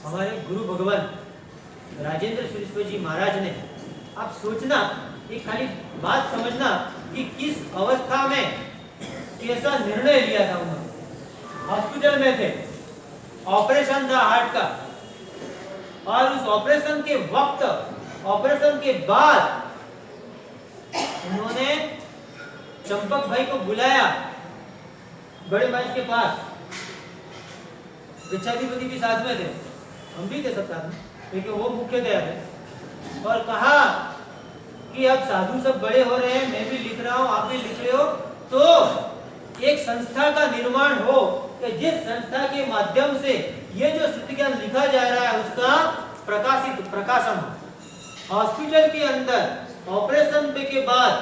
हमारे गुरु भगवान राजेंद्र सुरेश्वर जी महाराज ने, आप सोचना, एक खाली बात समझना कि किस अवस्था में कैसा निर्णय लिया था उन्होंने। हॉस्पिटल में थे, ऑपरेशन था हार्ट का, और उस ऑपरेशन के वक्त, ऑपरेशन के बाद उन्होंने चंपक भाई को बुलाया बड़े भाई के पास। विचाधिपति भी साथ में थे, हम भी थे सब साथ में, लेकिन वो मुख्य थे। और कहा कि अब साधु सब बड़े हो रहे हैं, मैं भी लिख रहा हूँ, आप भी लिख रहे हो, तो एक संस्था का निर्माण हो कि जिस संस्था के माध्यम से ये जो शुद्ध ज्ञान लिखा जा रहा है उसका प्रकाशन हो। हॉस्पिटल के अंदर ऑपरेशन के बाद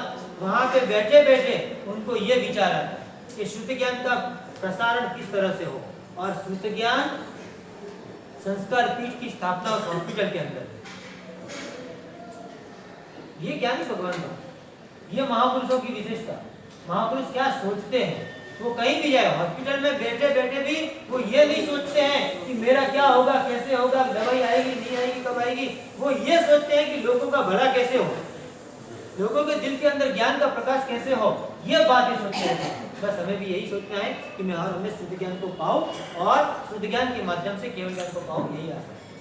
वहां पे बैठे बैठे उनको ये विचार आया कि शुद्ध ज्ञान का प्रसारण किस तरह से हो, और शुद्ध ज्ञान संस्कार पीठ की स्थापना उस हॉस्पिटल के अंदर। ये ज्ञान है भगवान का, ये महापुरुषों की विशेषता। महापुरुष क्या सोचते हैं, वो कहीं भी जाए, हॉस्पिटल में बैठे बैठे भी वो ये नहीं सोचते हैं कि मेरा क्या होगा, कैसे होगा, दवाई आएगी नहीं आएगी, कब आएगी। वो ये सोचते हैं कि लोगों का भला कैसे हो, लोगों के दिल के अंदर ज्ञान का प्रकाश कैसे हो, ये बातें सोचते हैं। बस हमें भी यही सोचना है कि मैं और हमें शुद्ध ज्ञान को पाऊं और शुद्ध ज्ञान के माध्यम से केवल ज्ञान को पाऊं, यही आशा है।